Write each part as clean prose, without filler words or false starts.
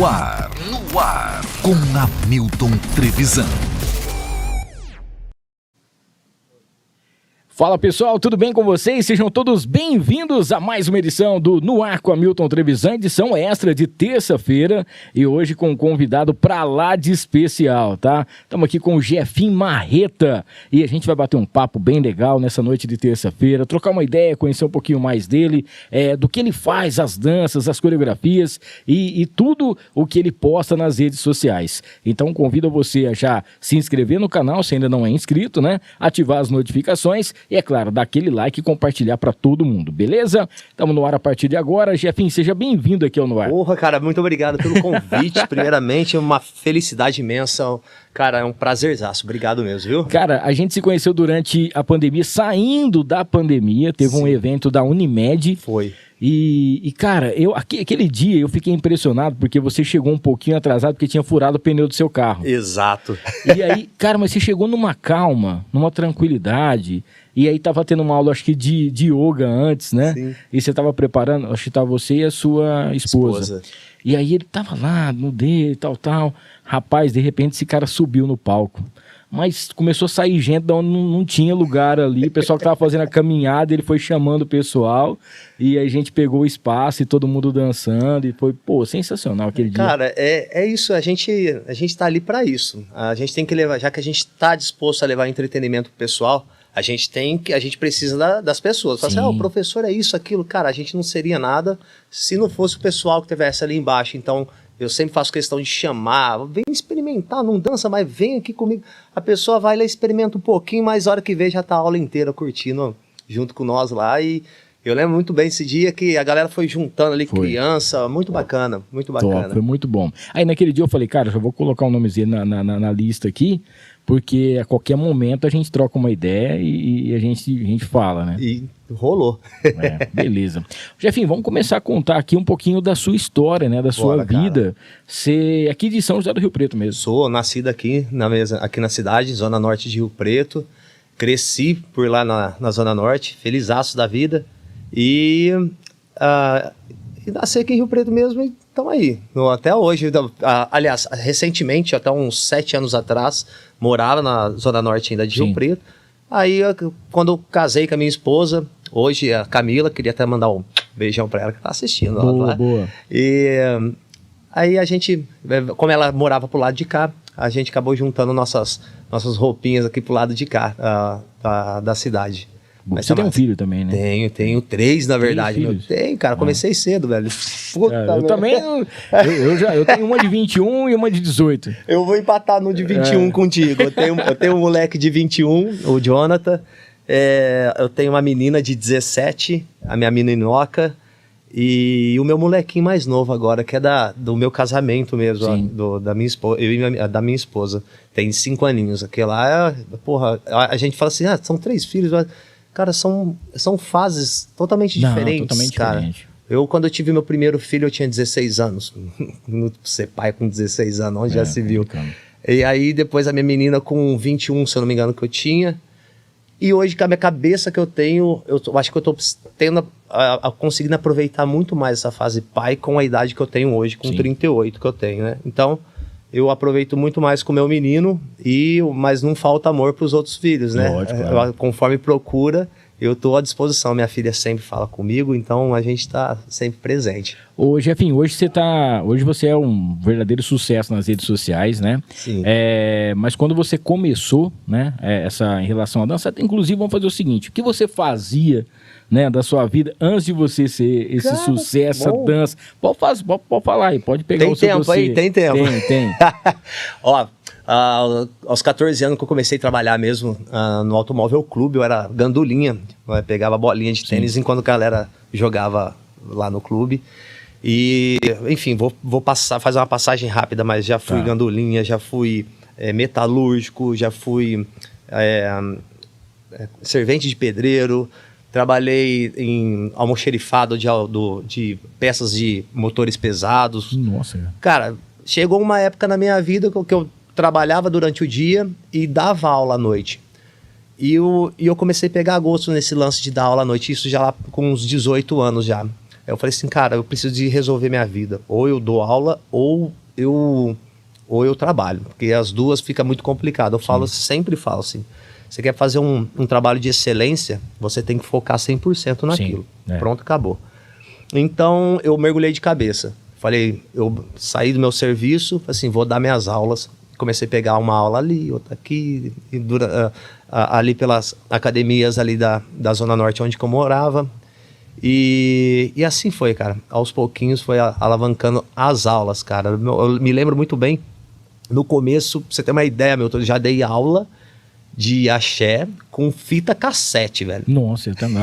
No ar, com Hamilton Trevisan. Fala pessoal, tudo bem com vocês? Sejam todos bem-vindos a mais uma edição do No Ar com Hamilton Trevisan, edição extra de terça-feira e hoje com um convidado pra lá de especial, tá? Estamos aqui com o Jefinho Marreta e a gente vai bater um papo bem legal nessa noite de terça-feira, trocar uma ideia, conhecer um pouquinho mais dele, do que ele faz, as danças, as coreografias e tudo o que ele posta nas redes sociais. Então convido você a já se inscrever no canal, se ainda não é inscrito, né? Ativar as notificações. E é claro, dá aquele like e compartilhar para todo mundo, beleza? Estamos no ar a partir de agora. Jefinho, seja bem-vindo aqui ao No Ar. Porra, cara, muito obrigado pelo convite. Primeiramente, uma felicidade imensa. Cara, é um prazerzaço. Obrigado mesmo, viu? Cara, a gente se conheceu durante a pandemia, saindo da pandemia. Teve um evento da Unimed. Foi. E cara, aquele dia eu fiquei impressionado porque você chegou um pouquinho atrasado porque tinha furado o pneu do seu carro. Exato. E aí, cara, mas você chegou numa calma, numa tranquilidade. E aí tava tendo uma aula, acho que de yoga antes, né? Sim. E você tava preparando, acho que tava você e a sua esposa. E aí ele tava lá no dele, tal. Rapaz, de repente esse cara subiu no palco. Mas começou a sair gente de onde não tinha lugar ali. O pessoal que tava fazendo a caminhada, ele foi chamando o pessoal. E aí a gente pegou o espaço e todo mundo dançando. E foi, pô, sensacional aquele dia. Cara, é isso. A gente tá ali pra isso. A gente tem que levar, já que a gente tá disposto a levar entretenimento pro pessoal, a gente precisa das pessoas. Fala assim, o professor é isso, aquilo. Cara, a gente não seria nada se não fosse o pessoal que estivesse ali embaixo. Então, eu sempre faço questão de chamar, vem experimentar, não dança, mas vem aqui comigo. A pessoa vai lá, experimenta um pouquinho, mas a hora que vê já tá a aula inteira curtindo junto com nós lá. E eu lembro muito bem esse dia que a galera foi juntando ali, criança, muito bacana, muito bacana. Top, foi muito bom. Aí naquele dia eu falei, cara, já vou colocar o nomezinho na lista aqui, porque a qualquer momento a gente troca uma ideia e a gente fala, né? E rolou. Beleza. Jefinho, vamos começar a contar aqui um pouquinho da sua história, né? Da sua vida. Você é aqui de São José do Rio Preto mesmo. Sou nascido aqui na cidade, Zona Norte de Rio Preto. Cresci por lá na Zona Norte, felizaço da vida. E nasci aqui em Rio Preto mesmo e estamos aí. Até hoje, aliás, recentemente, até uns 7 anos atrás, morava na Zona Norte ainda de Rio Preto. Aí, quando eu casei com a minha esposa, hoje a Camila, queria até mandar um beijão pra ela que tá assistindo. Boa. E aí a gente, como ela morava pro lado de cá, a gente acabou juntando nossas roupinhas aqui pro lado de cá, da cidade. Mas você tem um filho também, né? Tenho 3, na verdade. Tenho, cara, comecei cedo, velho. Eu também, eu tenho uma de 21 e uma de 18. Eu vou empatar no de 21 contigo. Eu tenho um moleque de 21, o Jonathan. Eu tenho uma menina de 17, a minha meninoca. E o meu molequinho mais novo agora, que é do meu casamento mesmo, da minha esposa, da minha esposa. Tem 5 aninhos. Aquele lá, porra, a gente fala assim, são 3 filhos, mas... Cara, são fases totalmente diferentes, totalmente cara. Diferente. Quando eu tive meu primeiro filho, eu tinha 16 anos. Ser pai com 16 anos, onde já se viu. E aí, depois a minha menina com 21, se eu não me engano, que eu tinha. E hoje, com a minha cabeça que eu tenho, eu acho que eu tô conseguindo aproveitar muito mais essa fase pai com a idade que eu tenho hoje, com 38 que eu tenho, né? Então... eu aproveito muito mais com o meu menino, mas não falta amor para os outros filhos, né? Lógico, claro. Conforme procura, eu estou à disposição. Minha filha sempre fala comigo, então a gente está sempre presente. Ô, Jefinho, hoje você é um verdadeiro sucesso nas redes sociais, né? Sim. Mas quando você começou, né, em relação à dança, inclusive vamos fazer o seguinte, o que você fazia, né, da sua vida antes de você ser esse sucesso, essa dança? Pode falar aí, pode pegar o seu tempo dossiê. Tem tempo. Tem. Ó, aos 14 anos que eu comecei a trabalhar mesmo no Automóvel Clube, eu era gandulinha, eu pegava bolinha de tênis enquanto a galera jogava lá no clube. E, enfim, vou fazer uma passagem rápida, mas já fui gandulinha, já fui metalúrgico, já fui servente de pedreiro, trabalhei em almoxerifado de peças de motores pesados. Nossa. Cara, chegou uma época na minha vida que eu trabalhava durante o dia e dava aula à noite. E eu comecei a pegar gosto nesse lance de dar aula à noite, isso já lá com uns 18 anos já. Aí eu falei assim, cara, eu preciso de resolver minha vida. Ou eu dou aula, ou eu trabalho. Porque as duas fica muito complicado. Eu falo, sempre falo assim, você quer fazer um trabalho de excelência, você tem que focar 100% naquilo. Pronto, acabou. Então, eu mergulhei de cabeça. Falei, eu saí do meu serviço, assim, vou dar minhas aulas. Comecei a pegar uma aula ali, outra aqui, ali pelas academias ali da Zona Norte, onde que eu morava. E assim foi, cara. Aos pouquinhos foi alavancando as aulas, cara. Eu me lembro muito bem, no começo, pra você ter uma ideia, eu já dei aula de axé com fita cassete, velho. Nossa, eu também.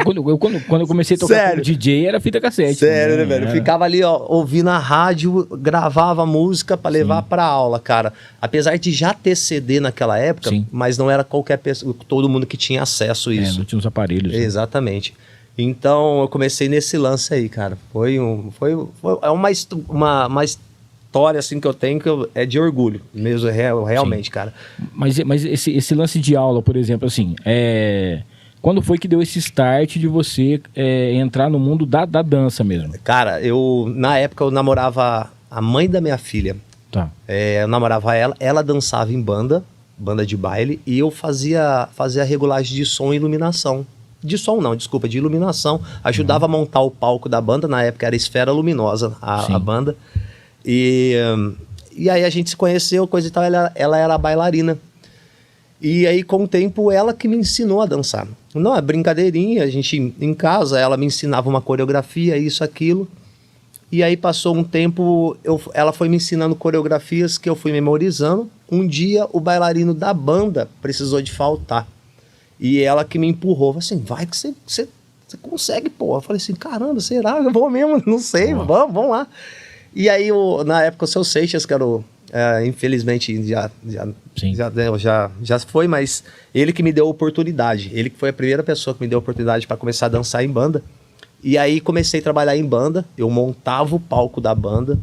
Quando eu comecei a tocar como DJ, era fita cassete. Sério, também, né, velho? Eu ficava ali, ó, ouvindo a rádio, gravava música pra levar pra aula, cara. Apesar de já ter CD naquela época, mas não era qualquer pessoa, todo mundo que tinha acesso a isso. Não tinha os aparelhos. Exatamente. Então, eu comecei nesse lance aí, cara. É uma história, assim, que eu tenho, é de orgulho, mesmo, realmente, cara. Mas esse lance de aula, por exemplo, assim, quando foi que deu esse start de você entrar no mundo da dança mesmo? Cara, na época, eu namorava a mãe da minha filha. Tá. Eu namorava ela dançava em banda de baile, e eu fazia regulagem de som e iluminação. De som não, desculpa, de iluminação. Ajudava a montar o palco da banda, na época era Esfera Luminosa, a banda. E aí a gente se conheceu, coisa e tal, ela era bailarina. E aí, com o tempo, ela que me ensinou a dançar. Não, é brincadeirinha, a gente em casa, ela me ensinava uma coreografia, isso, aquilo. E aí passou um tempo, ela foi me ensinando coreografias que eu fui memorizando. Um dia, o bailarino da banda precisou de faltar. E ela que me empurrou, falou assim, vai que você consegue, pô. Eu falei assim, caramba, será? Eu vou mesmo, não sei, vamos lá. E aí, na época, o seu Seixas, que era infelizmente, já foi, mas ele que me deu a oportunidade. Ele que foi a primeira pessoa que me deu a oportunidade para começar a dançar em banda. E aí, comecei a trabalhar em banda, eu montava o palco da banda,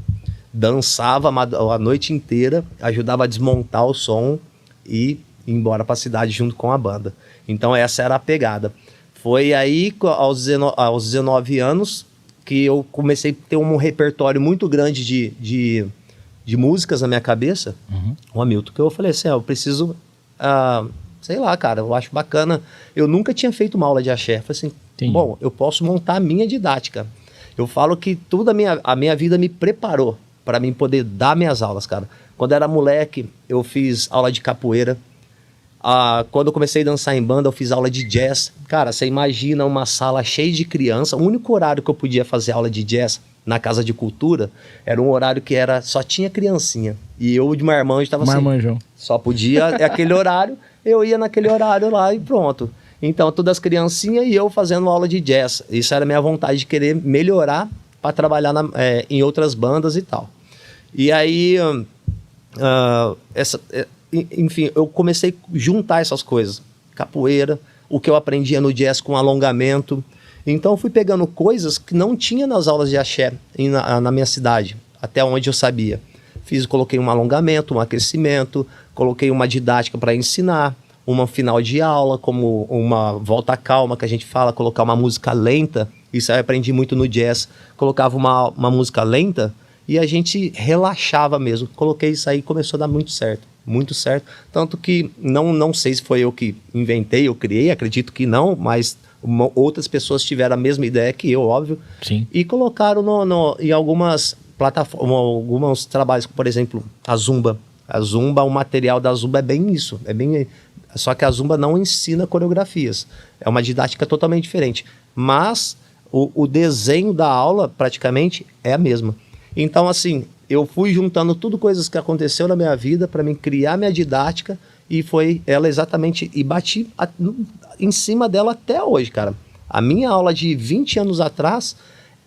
dançava a noite inteira, ajudava a desmontar o som e ir embora para a cidade junto com a banda. Então essa era a pegada. Foi aí, aos 19 anos, que eu comecei a ter um repertório muito grande de músicas na minha cabeça. O Hamilton, que eu falei assim, eu preciso, sei lá, cara, eu acho bacana. Eu nunca tinha feito uma aula de axé. Falei assim, bom, eu posso montar a minha didática. Eu falo que tudo a minha vida me preparou para mim poder dar minhas aulas, cara. Quando eu era moleque, eu fiz aula de capoeira. Quando eu comecei a dançar em banda, eu fiz aula de jazz. Cara, você imagina uma sala cheia de criança. O único horário que eu podia fazer aula de jazz na Casa de Cultura era um horário que só tinha criancinha. E eu de marmanjo estava assim. Só podia, aquele horário, eu ia naquele horário lá e pronto. Então, todas as criancinhas e eu fazendo aula de jazz. Isso era a minha vontade de querer melhorar para trabalhar em outras bandas e tal. E aí, enfim, eu comecei a juntar essas coisas. Capoeira, o que eu aprendia no jazz com alongamento. Então eu fui pegando coisas que não tinha nas aulas de axé na minha cidade, até onde eu sabia. Coloquei um alongamento, um aquecimento, coloquei uma didática para ensinar, uma final de aula, como uma volta calma que a gente fala, colocar uma música lenta. Isso eu aprendi muito no jazz. Colocava uma música lenta e a gente relaxava mesmo. Coloquei isso aí e começou a dar muito certo. Muito certo, tanto que não sei se foi eu que inventei, eu criei, acredito que não, mas outras pessoas tiveram a mesma ideia que eu, óbvio. Sim. E colocaram em algumas plataformas, alguns trabalhos, por exemplo, a Zumba. A Zumba, o material da Zumba é bem isso, só que a Zumba não ensina coreografias, é uma didática totalmente diferente, mas o desenho da aula praticamente é a mesma. Então, assim, eu fui juntando tudo coisas que aconteceu na minha vida para mim criar minha didática e foi ela exatamente, e bati em cima dela até hoje, cara. A minha aula de 20 anos atrás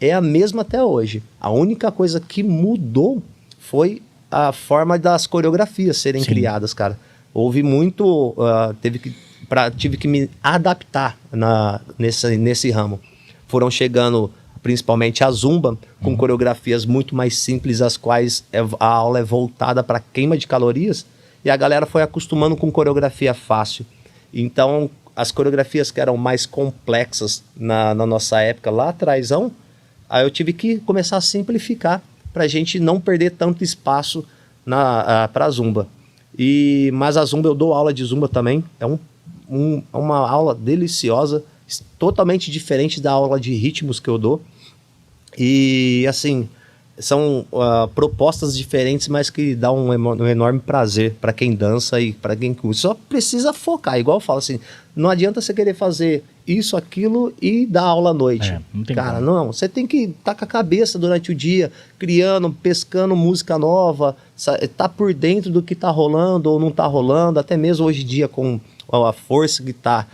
é a mesma até hoje. A única coisa que mudou foi a forma das coreografias serem criadas, cara. Houve muito, tive que me adaptar nesse ramo. Foram chegando principalmente a Zumba, com coreografias muito mais simples, as quais a aula é voltada para queima de calorias, e a galera foi acostumando com coreografia fácil. Então, as coreografias que eram mais complexas na nossa época, lá atrásão, Aí eu tive que começar a simplificar para a gente não perder tanto espaço para a Zumba. Mas a Zumba, eu dou aula de Zumba também, é uma aula deliciosa, totalmente diferente da aula de ritmos que eu dou. E assim, são propostas diferentes, mas que dá um enorme prazer para quem dança e para quem curte. Só precisa focar, igual eu falo assim, não adianta você querer fazer isso, aquilo e dar aula à noite. Não tem Cara, como. não, você tem que estar com a cabeça durante o dia, criando, pescando música nova, tá por dentro do que tá rolando ou não tá rolando, até mesmo hoje em dia com a força que tá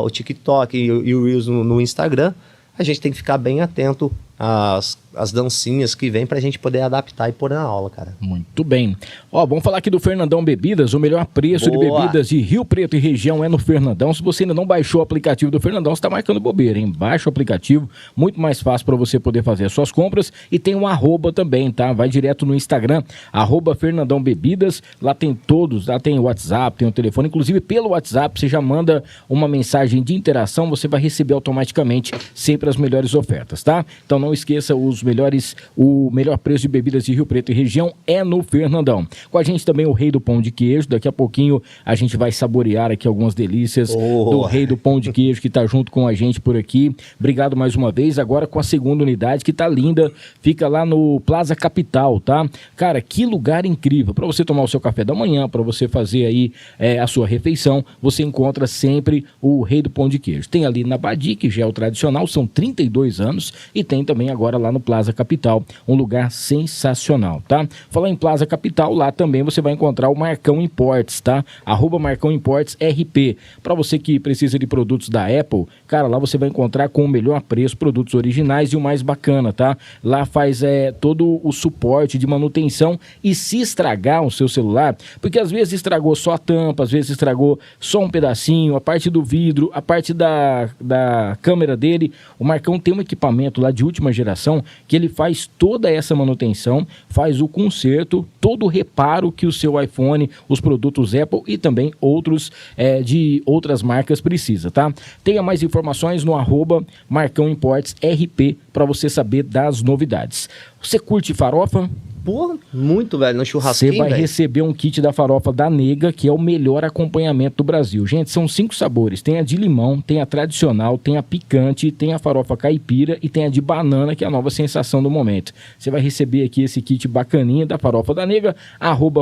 o TikTok e o Reels no Instagram, a gente tem que ficar bem atento às dancinhas que vem pra gente poder adaptar e pôr na aula, cara. Muito bem. Ó, vamos falar aqui do Fernandão Bebidas, o melhor preço de bebidas de Rio Preto e região é no Fernandão. Se você ainda não baixou o aplicativo do Fernandão, você tá marcando bobeira, hein? Baixa o aplicativo, muito mais fácil para você poder fazer as suas compras e tem um arroba também, tá? Vai direto no Instagram, @Fernandão Bebidas, lá tem todos, lá tem o WhatsApp, tem o telefone, inclusive pelo WhatsApp você já manda uma mensagem de interação, você vai receber automaticamente sempre as melhores ofertas, tá? Então não esqueça, o melhor preço de bebidas de Rio Preto e região é no Fernandão. Com a gente também o Rei do Pão de Queijo, daqui a pouquinho a gente vai saborear aqui algumas delícias do Rei do Pão de Queijo que tá junto com a gente por aqui. Obrigado mais uma vez, agora com a segunda unidade que tá linda, fica lá no Plaza Capital, tá? Cara, que lugar incrível, para você tomar o seu café da manhã, para você fazer aí a sua refeição, você encontra sempre o Rei do Pão de Queijo. Tem ali na Badi, que já é o tradicional, são 32 anos, e tem também agora lá no Plaza Capital, um lugar sensacional, tá? Falar em Plaza Capital, lá também você vai encontrar o Marcão Imports, tá? @Marcão Imports RP. Para você que precisa de produtos da Apple, cara, lá você vai encontrar com o melhor preço, produtos originais e o mais bacana, tá? Lá faz todo o suporte de manutenção e se estragar o seu celular, porque às vezes estragou só a tampa, às vezes estragou só um pedacinho, a parte do vidro, a parte da câmera dele, o Marcão tem um equipamento lá de última geração que ele faz toda essa manutenção, faz o conserto, todo o reparo que o seu iPhone, os produtos Apple e também outros de outras marcas precisa, tá? Tenha mais informações no @Marcão Imports RP para você saber das novidades. Você curte farofa? Pô, muito, velho, no churrasquinho, Você vai receber um kit da farofa da Nega, que é o melhor acompanhamento do Brasil. Gente, são 5 sabores. Tem a de limão, tem a tradicional, tem a picante, tem a farofa caipira e tem a de banana, que é a nova sensação do momento. Você vai receber aqui esse kit bacaninha da farofa da Nega,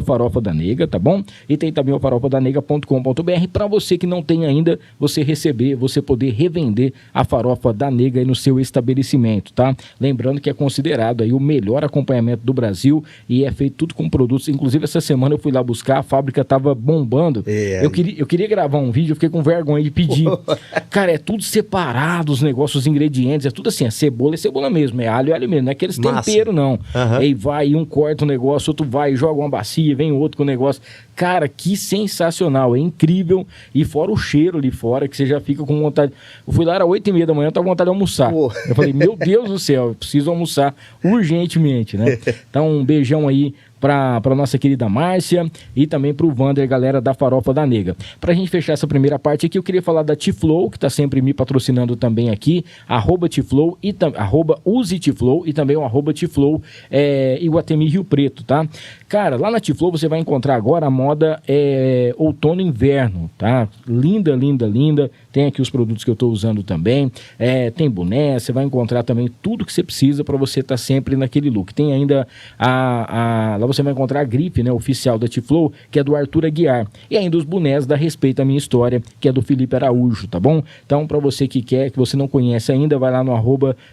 @farofa da Nega, tá bom? E tem também o farofadanega.com.br para você que não tem ainda, você receber, você poder revender a farofa da Nega aí no seu estabelecimento, tá? Lembrando que é considerado aí o melhor acompanhamento do Brasil e é feito tudo com produtos. Inclusive essa semana eu fui lá buscar, a fábrica tava bombando. Eu queria gravar um vídeo, eu fiquei com vergonha de pedir. Cara, é tudo separado, os negócios, os ingredientes, é tudo assim, a cebola é cebola mesmo, é alho mesmo, não é aqueles temperos não. Aí vai, um corta o negócio, outro vai, joga uma bacia, vem outro com o negócio. Cara, que sensacional, é incrível. E fora o cheiro ali fora, que você já fica com vontade. Eu fui lá, era 8h30 da manhã, eu tava com vontade de almoçar. Eu falei, meu Deus do céu, eu preciso almoçar urgentemente, né? Então, um beijão aí para nossa querida Márcia e também para o Vander, galera da Farofa da Nega. Para a gente fechar essa primeira parte aqui, eu queria falar da T-Flow, que está sempre me patrocinando também aqui, @T-Flow e use T-Flow e também o @T-Flow Iguatemi Rio Preto, tá? Cara, lá na T-Flow você vai encontrar agora a moda outono e inverno, tá? Linda, linda, linda. Tem aqui os produtos que eu estou usando também. Tem boné, você vai encontrar também tudo que você precisa para você estar sempre naquele look. Tem ainda lá você vai encontrar a grife, né, oficial da T-Flow, que é do Arthur Aguiar. E ainda os bonés da Respeita a Minha História, que é do Felipe Araújo, tá bom? Então, para você que quer, que você não conhece ainda, vai lá no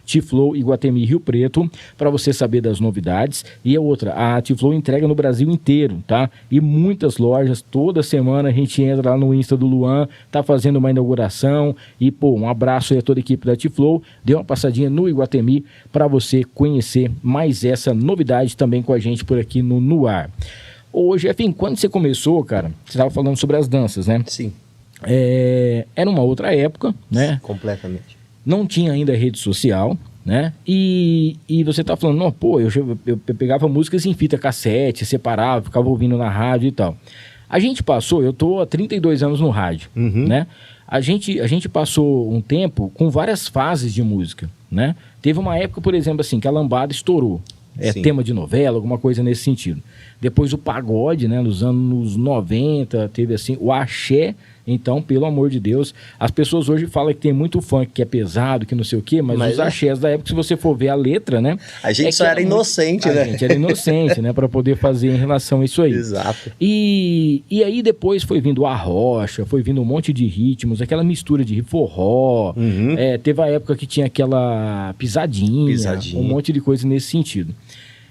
@T-Flow Iguatemi Rio Preto, para você saber das novidades. E a outra, a T-Flow entrega no Brasil inteiro, tá? E muitas lojas, toda semana a gente entra lá no Insta do Luan, tá fazendo uma inauguração. E, pô, um abraço aí a toda a equipe da T-Flow. Dê uma passadinha no Iguatemi para você conhecer mais essa novidade também com a gente por aqui no ar. Hoje, enfim, quando você começou, cara, você estava falando sobre as danças, né? Sim. Era uma outra época, né? Completamente. Não tinha ainda rede social, né? E você tá falando, não, pô, eu pegava músicas em fita cassete, separava, ficava ouvindo na rádio e tal. A gente passou, eu tô há 32 anos no rádio, né? A gente passou um tempo com várias fases de música, né? Teve uma época, por exemplo, assim, que a lambada estourou. Sim. Tema de novela, alguma coisa nesse sentido. Depois o pagode, né? Nos anos 90, teve assim, o axé. Então, pelo amor de Deus, as pessoas hoje falam que tem muito funk que é pesado, que não sei o quê, mas os axés da época, se você for ver a letra, né? A gente só era inocente, né? A gente era inocente, né? Pra poder fazer em relação a isso aí. Exato. E aí depois foi vindo a rocha, foi vindo um monte de ritmos, aquela mistura de forró. Teve a época que tinha aquela pisadinha, um monte de coisa nesse sentido.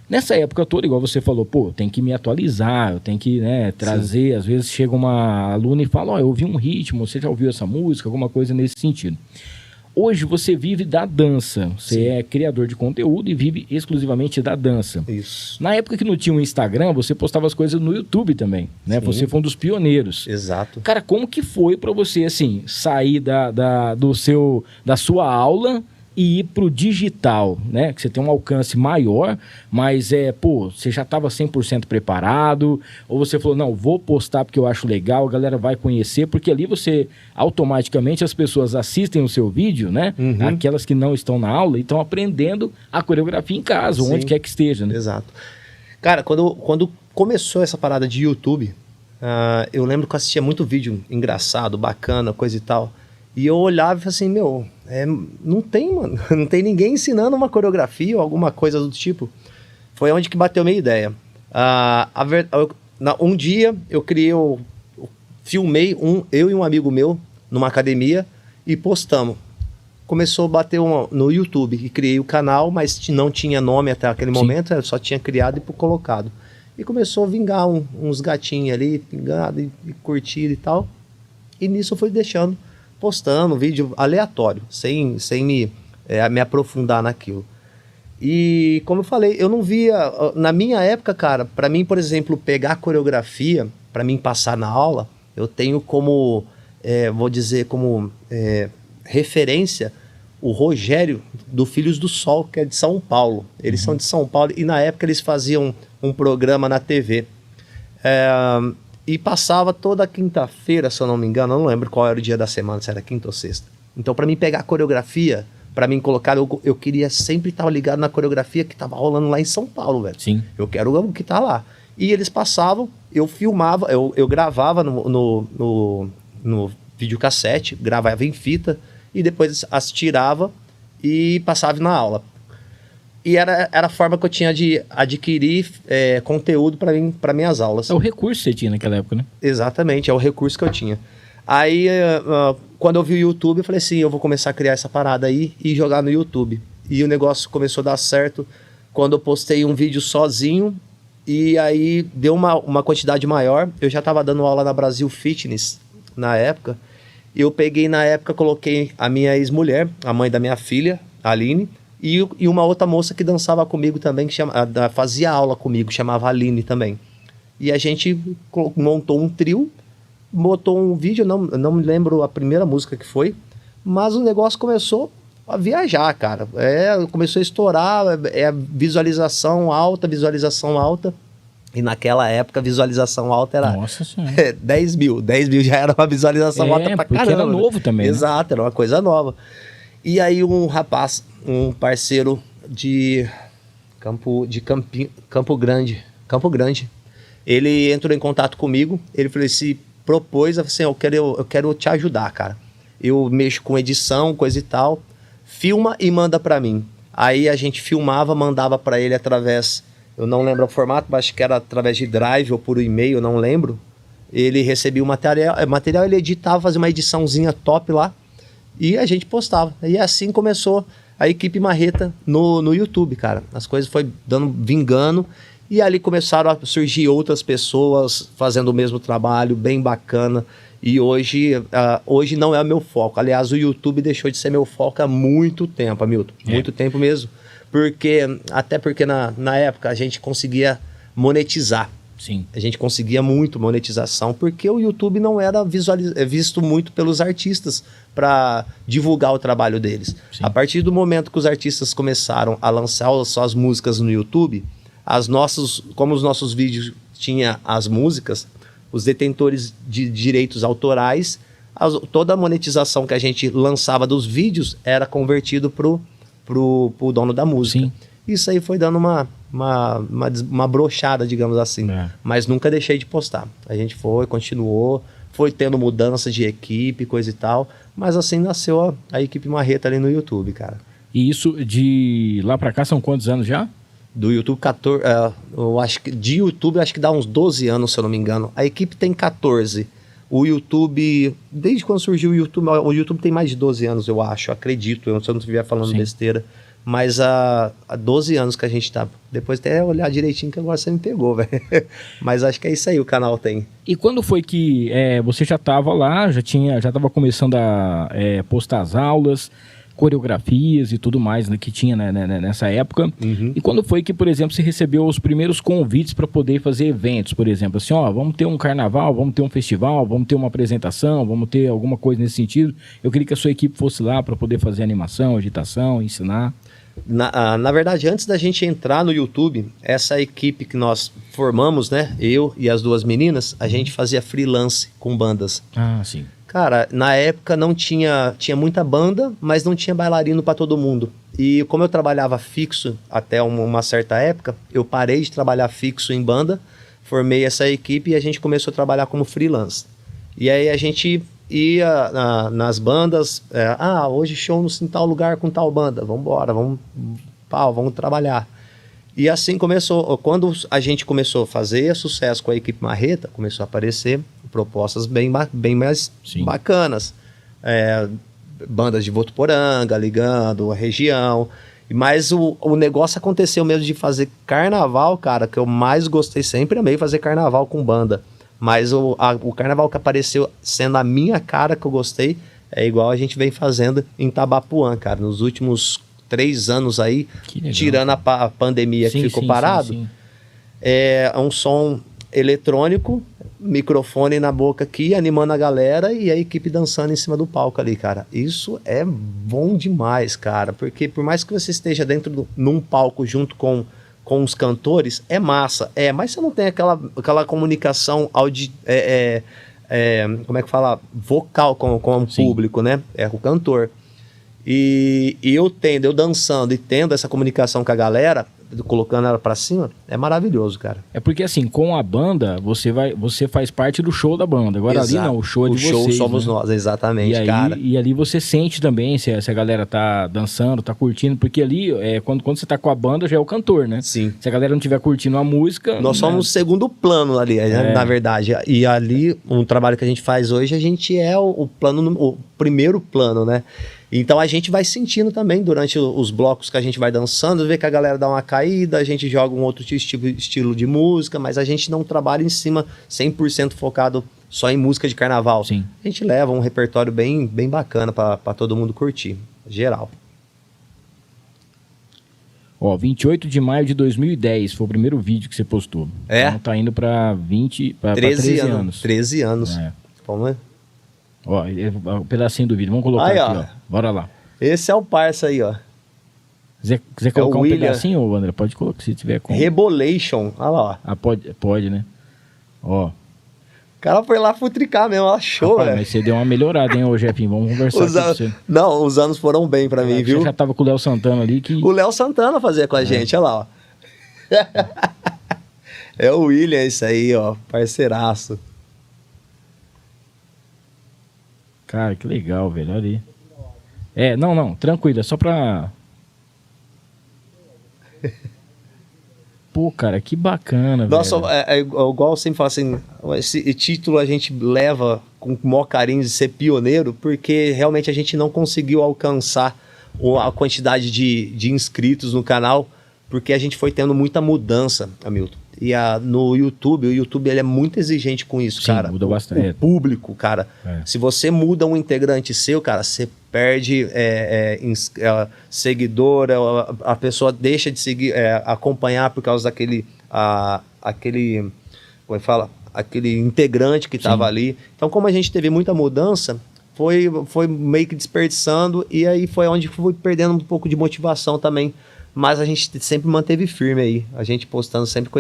Nessa época toda, igual você falou, pô, tem que me atualizar, eu tenho que, né, trazer. Sim. Às vezes chega uma aluna e fala, eu ouvi um ritmo, você já ouviu essa música, alguma coisa nesse sentido. Hoje você vive da dança, você é criador de conteúdo e vive exclusivamente da dança. Isso. Na época que não tinha o Instagram, você postava as coisas no YouTube também, né? Sim. Você foi um dos pioneiros. Exato. Cara, como que foi pra você, assim, sair da sua aula e ir pro digital, né? Que você tem um alcance maior, mas você já estava 100% preparado, ou você falou, não, vou postar porque eu acho legal, a galera vai conhecer, porque ali você, automaticamente, as pessoas assistem o seu vídeo, né? Aquelas que não estão na aula e estão aprendendo a coreografia em casa, Sim. onde quer que esteja, né? Exato. Cara, quando começou essa parada de YouTube, eu lembro que eu assistia muito vídeo engraçado, bacana, coisa e tal. E eu olhava e falava assim, não tem, mano. Não tem ninguém ensinando uma coreografia ou alguma coisa do tipo. Foi onde que bateu minha ideia. Um dia eu filmei eu e um amigo meu numa academia e postamos. Começou a bater no YouTube e criei o canal, mas não tinha nome até aquele momento, eu só tinha criado e colocado. E começou a vingar uns gatinhos ali, pingado e curtido e tal. E nisso eu fui deixando, postando vídeo aleatório, sem me aprofundar naquilo. E como eu falei, eu não via... Na minha época, cara, para mim, por exemplo, pegar a coreografia, para mim passar na aula, eu tenho como, referência o Rogério do Filhos do Sol, que é de São Paulo. Eles são de São Paulo e na época eles faziam um programa na TV. E passava toda quinta-feira, se eu não me engano, eu não lembro qual era o dia da semana, se era quinta ou sexta. Então, para mim pegar a coreografia, para mim colocar, eu queria sempre estar ligado na coreografia que estava rolando lá em São Paulo, velho. Sim. Eu quero o que tá lá. E eles passavam, eu filmava, eu gravava no videocassete, gravava em fita, e depois as tirava e passava na aula. E era a forma que eu tinha de adquirir conteúdo para minhas aulas. É o recurso que você tinha naquela época, né? Exatamente, é o recurso que eu tinha. Aí, quando eu vi o YouTube, eu falei assim, eu vou começar a criar essa parada aí e jogar no YouTube. E o negócio começou a dar certo quando eu postei um vídeo sozinho, e aí deu uma quantidade maior. Eu já estava dando aula na Brasil Fitness na época. Eu peguei na época, coloquei a minha ex-mulher, a mãe da minha filha, a Aline, e uma outra moça que dançava comigo também, que fazia aula comigo, chamava Aline também. E a gente montou um trio, botou um vídeo, não me lembro a primeira música que foi, mas o negócio começou a viajar, cara. Começou a estourar, visualização alta. E naquela época, visualização alta era... Nossa Senhora. 10 mil. 10 mil já era uma visualização alta pra caramba. Porque era novo também. Exato, era uma coisa nova. E aí um rapaz, um parceiro de Campo Grande, ele entrou em contato comigo, ele propôs assim, eu quero te ajudar, cara. Eu mexo com edição, coisa e tal, filma e manda pra mim. Aí a gente filmava, mandava pra ele através... Eu não lembro o formato, mas acho que era através de Drive ou por e-mail, eu não lembro. Ele recebia o material, ele editava, fazia uma ediçãozinha top lá, e a gente postava. E assim começou a equipe Marreta no YouTube, cara. As coisas foi vingando, e ali começaram a surgir outras pessoas fazendo o mesmo trabalho, bem bacana. E hoje não é o meu foco. Aliás, o YouTube deixou de ser meu foco há muito tempo, Hamilton. Muito tempo mesmo. Até porque na época a gente conseguia monetizar. Sim. A gente conseguia muito monetização, porque o YouTube não era visto muito pelos artistas para divulgar o trabalho deles. Sim. A partir do momento que os artistas começaram a lançar suas músicas no YouTube, como os nossos vídeos tinham as músicas, os detentores de direitos autorais, toda a monetização que a gente lançava dos vídeos era convertido pro pro dono da música. Sim. Isso aí foi dando uma brochada, digamos assim. Mas nunca deixei de postar. A gente continuou, foi tendo mudança de equipe, coisa e tal. Mas assim nasceu a equipe Marreta ali no YouTube, cara. E isso de lá pra cá são quantos anos já? Do YouTube, 14, eu acho que de YouTube, acho que dá uns 12 anos, se eu não me engano. A equipe tem 14. O YouTube, desde quando surgiu o YouTube tem mais de 12 anos, eu acho, acredito, se eu não estiver falando besteira. Mas há 12 anos que a gente tá. Depois até olhar direitinho, que agora você me pegou, velho. Mas acho que é isso aí, o canal tem. E quando foi que você já tava lá, já tava começando a postar as aulas, coreografias e tudo mais, né, que tinha, né, nessa época. E quando foi que, por exemplo, você recebeu os primeiros convites para poder fazer eventos, por exemplo, assim, ó, vamos ter um carnaval, vamos ter um festival, vamos ter uma apresentação, vamos ter alguma coisa nesse sentido. Eu queria que a sua equipe fosse lá para poder fazer animação, agitação, ensinar. Na verdade, antes da gente entrar no YouTube, essa equipe que nós formamos, né, eu e as duas meninas, a gente fazia freelance com bandas. Ah, sim. Cara, na época não tinha muita banda, mas não tinha bailarino para todo mundo. E como eu trabalhava fixo até uma certa época, eu parei de trabalhar fixo em banda, formei essa equipe e a gente começou a trabalhar como freelance. E aí a gente ia nas bandas, hoje show em tal lugar com tal banda, vamos embora, vamos trabalhar. E assim começou, quando a gente começou a fazer sucesso com a equipe Marreta, começou a aparecer propostas bem mais bacanas. Bandas de Votuporanga, ligando a região. Mas o negócio aconteceu mesmo de fazer carnaval, cara, que eu mais gostei, sempre amei fazer carnaval com banda. Mas o carnaval que apareceu sendo a minha cara que eu gostei, é igual a gente vem fazendo em Tabapuã, cara, nos últimos 3 anos aí, tirando a pandemia que ficou parado. Sim. É um som eletrônico, microfone na boca aqui, animando a galera e a equipe dançando em cima do palco ali, cara. Isso é bom demais, cara, porque por mais que você esteja num palco junto com os cantores, é massa, mas você não tem aquela comunicação como é que fala? Vocal com o público, né? É o cantor. E eu dançando e tendo essa comunicação com a galera, colocando ela pra cima, é maravilhoso, cara. É porque assim, com a banda, você faz parte do show da banda. Agora ali não, o show é de vocês. O show somos nós, exatamente, cara. E ali você sente também se a galera tá dançando, tá curtindo, porque ali, quando você tá com a banda, já é o cantor, né? Sim. Se a galera não estiver curtindo a música... Nós somos o segundo plano ali, na verdade. E ali, um trabalho que a gente faz hoje, a gente é o primeiro plano, né? Então a gente vai sentindo também durante os blocos que a gente vai dançando, vê que a galera dá uma caída, a gente joga um outro estilo de música, mas a gente não trabalha em cima 100% focado só em música de carnaval. Sim. A gente leva um repertório bem bacana para todo mundo curtir, geral. 28 de maio de 2010 foi o primeiro vídeo que você postou. Então tá indo para 13 anos. 13 anos. Vamos ver. Um pedacinho do vídeo. Vamos colocar aí, aqui, ó. Bora lá. Esse é o parça aí, ó. Quiser colocar um pedacinho, André? Pode colocar, se tiver com. Rebolation. Olha lá, ó. Pode, né? Ó. O cara foi lá futricar mesmo, achou, velho. Mas você deu uma melhorada, hein, ô Jefinho? Vamos conversar com você. Não, os anos foram bem pra mim, viu? Você já tava com o Léo Santana ali que... O Léo Santana fazia com a gente, olha lá, ó. É o William isso aí, ó. Parceiraço. Cara, que legal, velho. Olha ali. Não, tranquilo. É só pra... Pô, cara, que bacana, Nossa, velho. Igual eu sempre falo assim, esse título a gente leva com o maior carinho de ser pioneiro, porque realmente a gente não conseguiu alcançar a quantidade de inscritos no canal, porque a gente foi tendo muita mudança, Hamilton. E no YouTube, o YouTube ele é muito exigente com isso, cara. Muda bastante. O público, cara. Se você muda um integrante seu, cara, você perde seguidor, a pessoa deixa de seguir, acompanhar por causa daquele, como é que fala? Aquele integrante que estava ali. Então, como a gente teve muita mudança, foi meio que desperdiçando, e aí foi onde fui perdendo um pouco de motivação também mas a gente sempre manteve firme aí, a gente postando sempre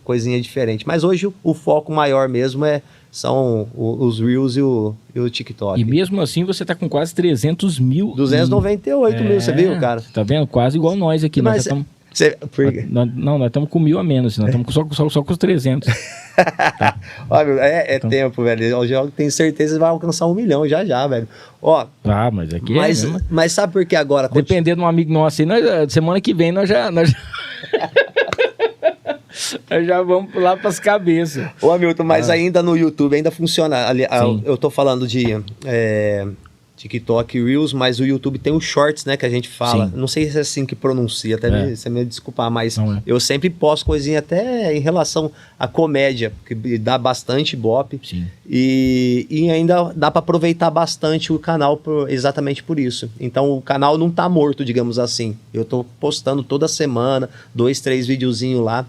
coisinha diferente. Mas hoje o foco maior mesmo são os Reels e o TikTok. E mesmo assim você tá com quase 300 mil. 298 mil, você viu, cara? Tá vendo? Quase igual nós aqui. Mas nós nós estamos com 1.000 a menos, nós estamos só com os 300. Tá. Ó, meu, então, tempo, velho. Hoje eu tenho certeza que vai alcançar 1 milhão já, velho. Ó, mas aqui mas sabe por que agora? Dependendo de um amigo nosso aí, semana que vem nós já nós já vamos lá pras cabeças. Ô, Hamilton, mas ainda no YouTube ainda funciona. Eu tô falando de TikTok, Reels, mas o YouTube tem os Shorts, né, que a gente fala. Sim. Não sei se é assim que pronuncia, você me desculpar, mas eu sempre posto coisinha até em relação à comédia, que dá bastante ibope. Sim. E ainda dá para aproveitar bastante o canal exatamente por isso. Então o canal não tá morto, digamos assim. Eu tô postando toda semana, 2, 3 videozinhos lá.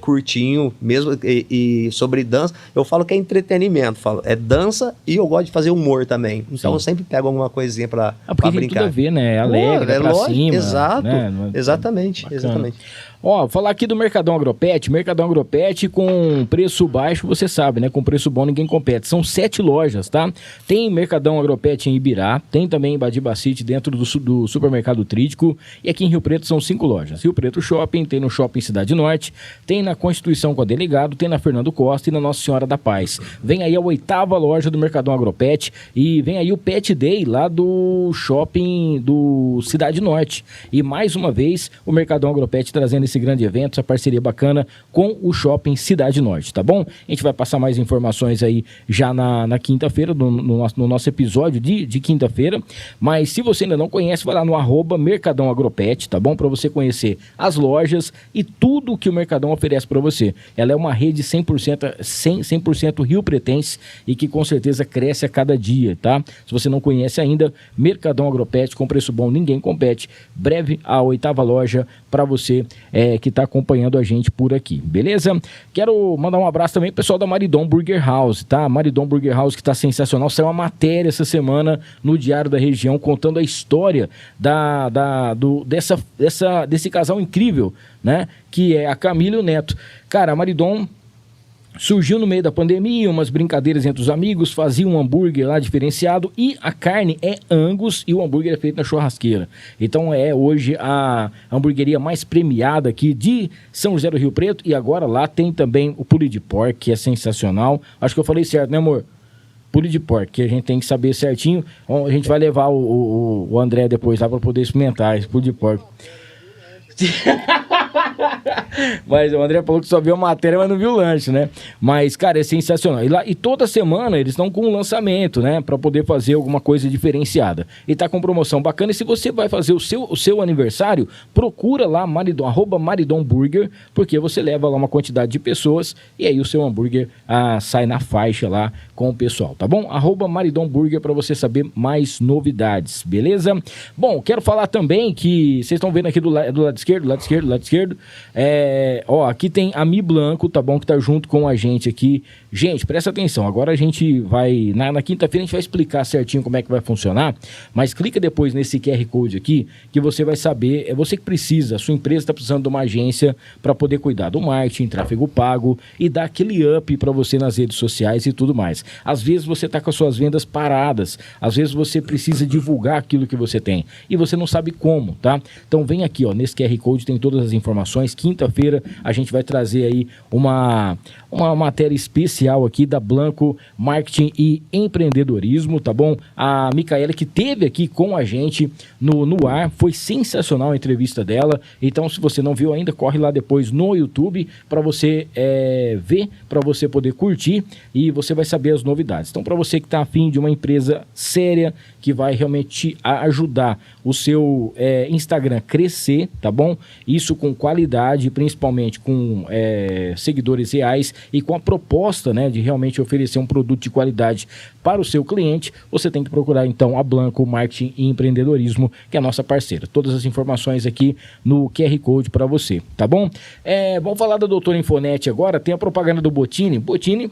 Curtinho, mesmo, e sobre dança, eu falo que é entretenimento, é dança e eu gosto de fazer humor também. Então eu sempre pego alguma coisinha pra porque brincar. Tem tudo a ver, né? É alegre, pra cima. Exato, né? Exatamente. Ó, falar aqui do Mercadão Agropet com preço baixo, você sabe, né? Com preço bom ninguém compete. São 7 lojas, tá? Tem Mercadão Agropet em Ibirá, tem também em Badibacite, dentro do supermercado Trídico, e aqui em Rio Preto são 5 lojas. Rio Preto Shopping, tem no Shopping Cidade Norte, tem na Constituição com a Delegado, tem na Fernando Costa e na Nossa Senhora da Paz. Vem aí a 8ª loja do Mercadão Agropet e vem aí o Pet Day lá do Shopping do Cidade Norte. E mais uma vez o Mercadão Agropet trazendo esse grande evento, essa parceria bacana com o Shopping Cidade Norte, tá bom? A gente vai passar mais informações aí já na quinta-feira, no nosso episódio de quinta-feira, mas se você ainda não conhece, vai lá no @Mercadão Agropet, tá bom? Para você conhecer as lojas e tudo que o Mercadão oferece para você. Ela é uma rede 100% rio-pretense e que com certeza cresce a cada dia, tá? Se você não conhece ainda, Mercadão Agropet, com preço bom, ninguém compete. Breve a 8ª loja para você que está acompanhando a gente por aqui, beleza? Quero mandar um abraço também pro pessoal da Maridon Burger House, tá? Maridon Burger House que está sensacional. Saiu uma matéria essa semana no Diário da Região contando a história desse casal incrível, né? Que é a Camila e o Neto. Cara, a Maridon surgiu no meio da pandemia, umas brincadeiras entre os amigos, fazia um hambúrguer lá diferenciado e a carne é Angus e o hambúrguer é feito na churrasqueira. Então é hoje a hamburgueria mais premiada aqui de São José do Rio Preto e agora lá tem também o pulled pork, que é sensacional. Acho que eu falei certo, né, amor? Pulled pork, que a gente tem que saber certinho. A gente vai levar o André depois lá para poder experimentar esse pulled pork. Mas o André falou que só viu a matéria, mas não viu o lanche, né? Mas, cara, é sensacional. E toda semana eles estão com um lançamento, né? Pra poder fazer alguma coisa diferenciada. E tá com promoção bacana. E se você vai fazer o seu aniversário, procura lá @Maridon Burger, porque você leva lá uma quantidade de pessoas e aí o seu hambúrguer sai na faixa lá com o pessoal, tá bom? @Maridon Burger pra você saber mais novidades, beleza? Bom, quero falar também que vocês estão vendo aqui do lado esquerdo, aqui tem a Mi Blanco, tá bom? Que tá junto com a gente aqui. Gente, presta atenção, agora a gente vai, na quinta-feira a gente vai explicar certinho como é que vai funcionar, mas clica depois nesse QR Code aqui, que você vai saber, é você que precisa, a sua empresa está precisando de uma agência para poder cuidar do marketing, tráfego pago e dar aquele up para você nas redes sociais e tudo mais. Às vezes você está com as suas vendas paradas, às vezes você precisa divulgar aquilo que você tem e você não sabe como, tá? Então vem aqui, ó, nesse QR Code tem todas as informações. Quinta-feira a gente vai trazer aí uma matéria especial aqui da Blanco Marketing e Empreendedorismo, tá bom? A Micaela que teve aqui com a gente no ar, foi sensacional a entrevista dela. Então, se você não viu ainda, corre lá depois no YouTube para você ver, para você poder curtir e você vai saber as novidades. Então, para você que está afim de uma empresa séria que vai realmente ajudar o seu Instagram crescer, tá bom? Isso com qualidade, principalmente com seguidores reais e com a proposta, né, de realmente oferecer um produto de qualidade para o seu cliente, você tem que procurar então a Blanco Marketing e Empreendedorismo, que é a nossa parceira. Todas as informações aqui no QR Code para você, tá bom? Vamos falar da Doutora Infonete agora, tem a propaganda do Bottini. Bottini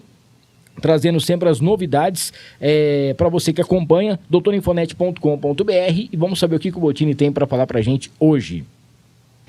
trazendo sempre as novidades para você que acompanha, doutorinfonete.com.br, e vamos saber o que o Bottini tem para falar para a gente hoje.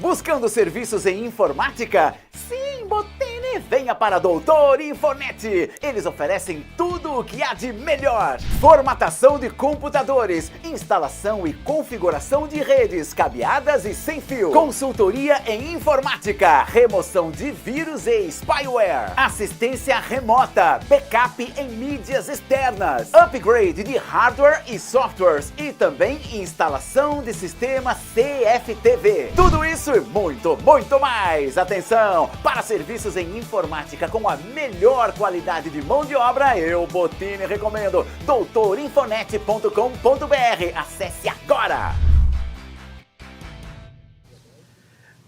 Buscando serviços em informática? Sim, Botini, venha para Doutor Infonet. Eles oferecem tudo o que há de melhor. Formatação de computadores, instalação e configuração de redes cabeadas e sem fio. Consultoria em informática, remoção de vírus e spyware. Assistência remota, backup em mídias externas. Upgrade de hardware e softwares e também instalação de sistema CFTV. Tudo isso e muito, muito mais. Atenção! Para serviços em informática com a melhor qualidade de mão de obra, eu, Botini, recomendo doutorinfonet.com.br. Acesse agora!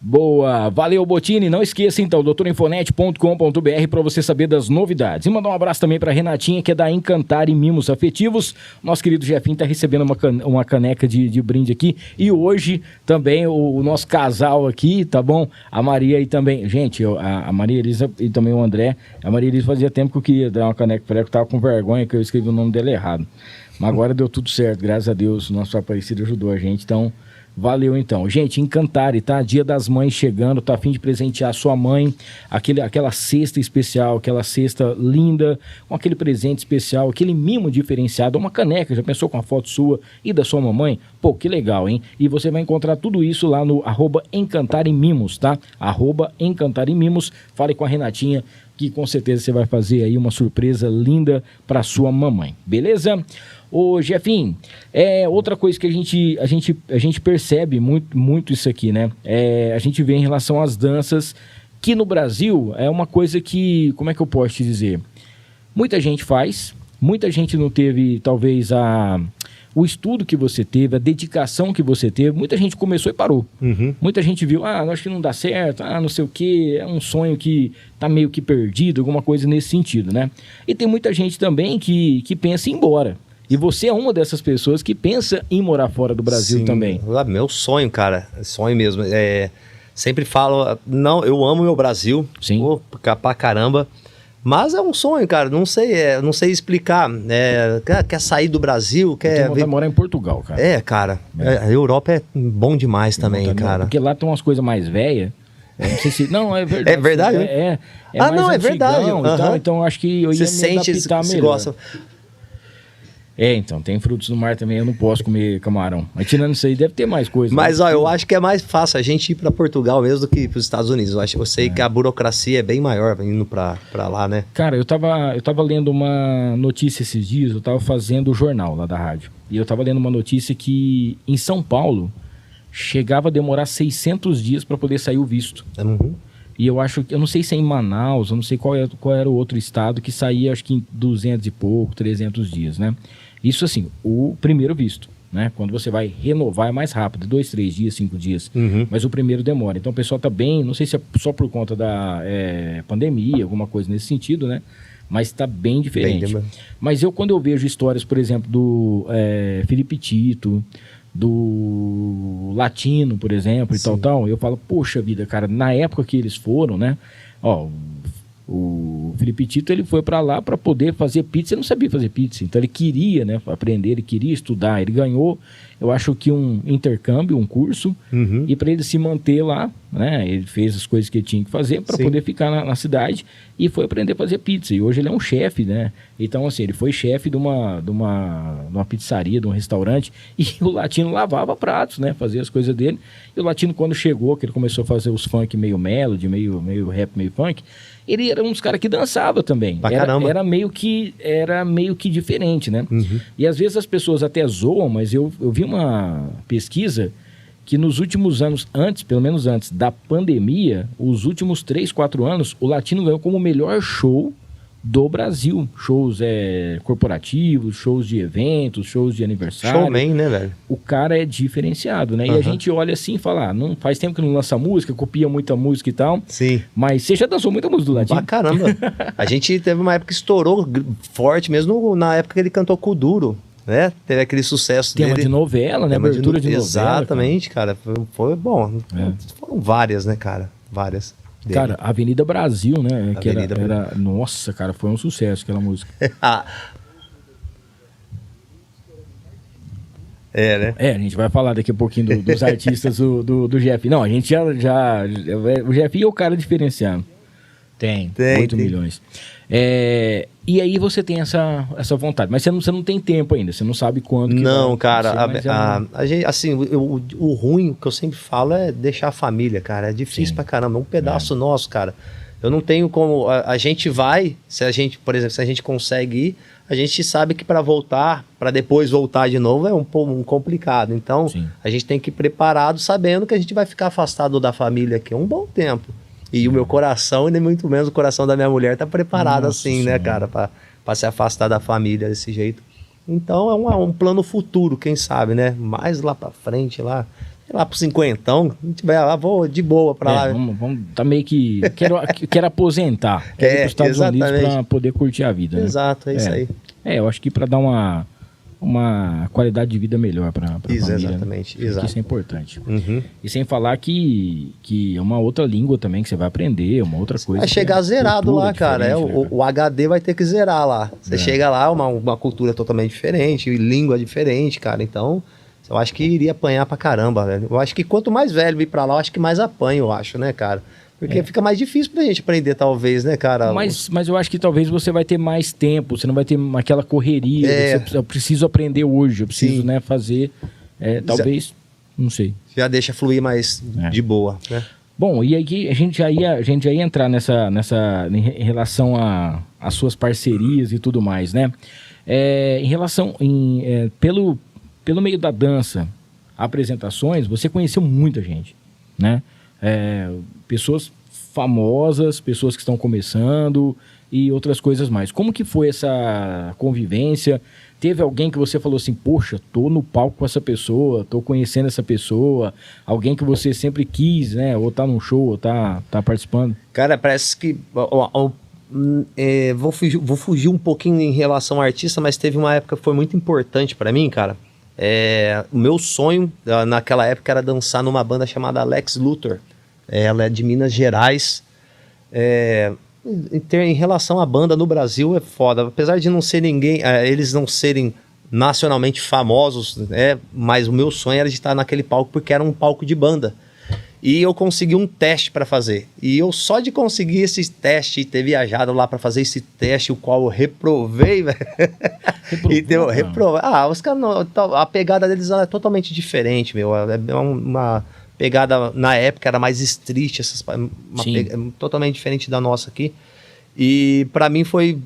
Boa, valeu Botini, não esqueça então, doutorinfonet.com.br para você saber das novidades. E mandar um abraço também para Renatinha, que é da Encantar e Mimos Afetivos. Nosso querido Jefinho tá recebendo uma caneca de brinde aqui. E hoje também o nosso casal aqui, tá bom? A Maria e também, gente, a Maria Elisa e também o André. A Maria Elisa fazia tempo que eu queria dar uma caneca para ela, que eu tava com vergonha que eu escrevi o nome dela errado. Mas agora deu tudo certo, graças a Deus, o nosso Aparecido ajudou a gente, então... Valeu então. Gente, Encantare, tá? Dia das Mães chegando, tá a fim de presentear sua mãe, aquela cesta especial, aquela cesta linda, com aquele presente especial, aquele mimo diferenciado, uma caneca, já pensou com a foto sua e da sua mamãe? Pô, que legal, hein? E você vai encontrar tudo isso lá no @EncantareMimos, tá? @EncantareMimos. Fale com a Renatinha, que com certeza você vai fazer aí uma surpresa linda para sua mamãe, beleza? Ô, Jefinho, outra coisa que a gente percebe muito isso aqui, né? A gente vê em relação às danças, que no Brasil é uma coisa que, como é que eu posso te dizer? Muita gente faz, muita gente não teve, talvez, o estudo que você teve, a dedicação que você teve, muita gente começou e parou. Uhum. Muita gente viu, acho que não dá certo, não sei o quê, é um sonho que tá meio que perdido, alguma coisa nesse sentido, né? E tem muita gente também que pensa em ir embora. E você é uma dessas pessoas que pensa em morar fora do Brasil. Sim, também. Meu sonho, cara. Sonho mesmo. Sempre falo, não, eu amo meu Brasil. Sim. Pra caramba. Mas é um sonho, cara. Não sei explicar. Quer sair do Brasil, quer morar em Portugal, cara. Cara. A Europa é bom demais também, cara. Porque lá tem umas coisas mais velhas. Não sei se... Não, é verdade. É verdade? Mais não, é verdade. Uhum. Então acho que eu ia me adaptar melhor. Gosta. Então, tem frutos do mar também, eu não posso comer camarão. Mas tirando isso aí, deve ter mais coisa. Mas, eu acho que é mais fácil a gente ir para Portugal mesmo do que para os Estados Unidos. Eu sei que a burocracia é bem maior indo para lá, né? Cara, eu tava lendo uma notícia esses dias, eu tava fazendo o jornal lá da rádio. E eu tava lendo uma notícia que em São Paulo chegava a demorar 600 dias para poder sair o visto. Uhum. E eu não sei se é em Manaus, eu não sei qual era o outro estado que saía, acho que em 200 e pouco, 300 dias, né? Isso assim, o primeiro visto, né? Quando você vai renovar é mais rápido, 2, 3 dias, 5 dias. Uhum. Mas o primeiro demora. Então o pessoal tá bem, não sei se é só por conta da pandemia, alguma coisa nesse sentido, né? Mas tá bem diferente. Mas quando eu vejo histórias, por exemplo, do Felipe Tito, do Latino, por exemplo, e tal, eu falo, poxa vida, cara, na época que eles foram, né? O Felipe Tito, ele foi para lá para poder fazer pizza, ele não sabia fazer pizza, então ele queria, né, aprender, ele queria estudar, ele ganhou, eu acho que um intercâmbio, um curso, e para ele se manter lá, né, ele fez as coisas que ele tinha que fazer para poder ficar na cidade e foi aprender a fazer pizza, e hoje ele é um chefe, né, então assim, ele foi chefe de uma pizzaria, de um restaurante, e o Latino lavava pratos, né, fazia as coisas dele, e o Latino quando chegou, que ele começou a fazer os funk meio melody, meio rap, meio funk, ele era um dos caras que dançava também. Era meio que diferente, né? Uhum. E às vezes as pessoas até zoam, mas eu vi uma pesquisa que nos últimos anos, pelo menos antes da pandemia, os últimos 3, 4 anos, o Latino ganhou como o melhor show do Brasil. Shows corporativos, shows de eventos, shows de aniversário. Showman, né, velho? O cara é diferenciado, né? Uhum. E a gente olha assim e fala, não faz tempo que não lança música, copia muita música e tal. Sim. Mas você já dançou muita música do Latino? Pra caramba. A gente teve uma época que estourou forte, mesmo na época que ele cantou com o Duro, né? Teve aquele sucesso dele. Tema de novela, né? Abertura de novela. Exatamente, cara. Foi bom. Foram várias, né, cara? Várias. Dele. Cara, Avenida Brasil, né? Que era... Nossa, cara, foi um sucesso aquela música. É, né? A gente vai falar daqui a pouquinho dos artistas do Jeff. Não, a gente já o Jeff é o cara diferenciado. Tem 8 milhões. E aí você tem essa vontade, mas você não tem tempo ainda, você não sabe quando que Não, vai cara, acontecer, a gente, assim, o ruim que eu sempre falo é deixar a família, cara. É difícil pra caramba, é um pedaço nosso, cara. Eu não tenho como. A gente vai, se a gente, por exemplo, se a gente consegue ir, a gente sabe que para voltar, para depois voltar de novo, é um pouco complicado. Então, a gente tem que ir preparado, sabendo que a gente vai ficar afastado da família aqui um bom tempo. E o meu coração, e nem muito menos o coração da minha mulher, tá preparado assim, né, cara, pra se afastar da família desse jeito. Então, é um plano futuro, quem sabe, né? Mais lá pra frente, lá pro cinquentão, a gente vai lá, vou de boa pra lá. Vamos tá meio que... Quero aposentar. Quero ir pros Estados Unidos pra poder curtir a vida, né? Exato, é isso aí. Eu acho que pra dar uma qualidade de vida melhor pra família. Exatamente, né? exato. Isso é importante. Uhum. E sem falar que é uma outra língua também que você vai aprender, uma outra coisa. Vai chegar zerado lá, cara. O HD vai ter que zerar lá. Você chega lá, uma cultura totalmente diferente, língua diferente, cara. Então, eu acho que iria apanhar pra caramba, velho. Eu acho que quanto mais velho vir pra lá, eu acho que mais apanha, eu acho, né, cara? Porque fica mais difícil pra gente aprender, talvez, né, cara? Mas eu acho que talvez você vai ter mais tempo, você não vai ter aquela correria. Eu preciso aprender hoje, eu preciso, né, fazer. Talvez, não sei. Já deixa fluir mais de boa, né? Bom, e aí a gente já ia entrar em relação às suas parcerias e tudo mais, né? Em relação, pelo meio da dança, apresentações, você conheceu muita gente, né? Pessoas famosas, pessoas que estão começando e outras coisas mais. Como que foi essa convivência? Teve alguém que você falou assim, poxa, tô no palco com essa pessoa, tô conhecendo essa pessoa, alguém que você sempre quis, né? Ou tá num show, ou tá participando? Cara, parece que... vou fugir um pouquinho em relação ao artista, mas teve uma época que foi muito importante pra mim, cara. O meu sonho naquela época era dançar numa banda chamada Lex Luthor. Ela é de Minas Gerais. Em relação à banda no Brasil é foda. Apesar de não ser ninguém, eles não serem nacionalmente famosos, mas o meu sonho era de estar naquele palco porque era um palco de banda. E eu consegui um teste para fazer. E eu só de conseguir esse teste e ter viajado lá para fazer esse teste, o qual eu reprovei, velho. Reprovei. Os caras, a pegada deles é totalmente diferente, meu. É uma pegada, na época, era mais street, totalmente diferente da nossa aqui. E para mim foi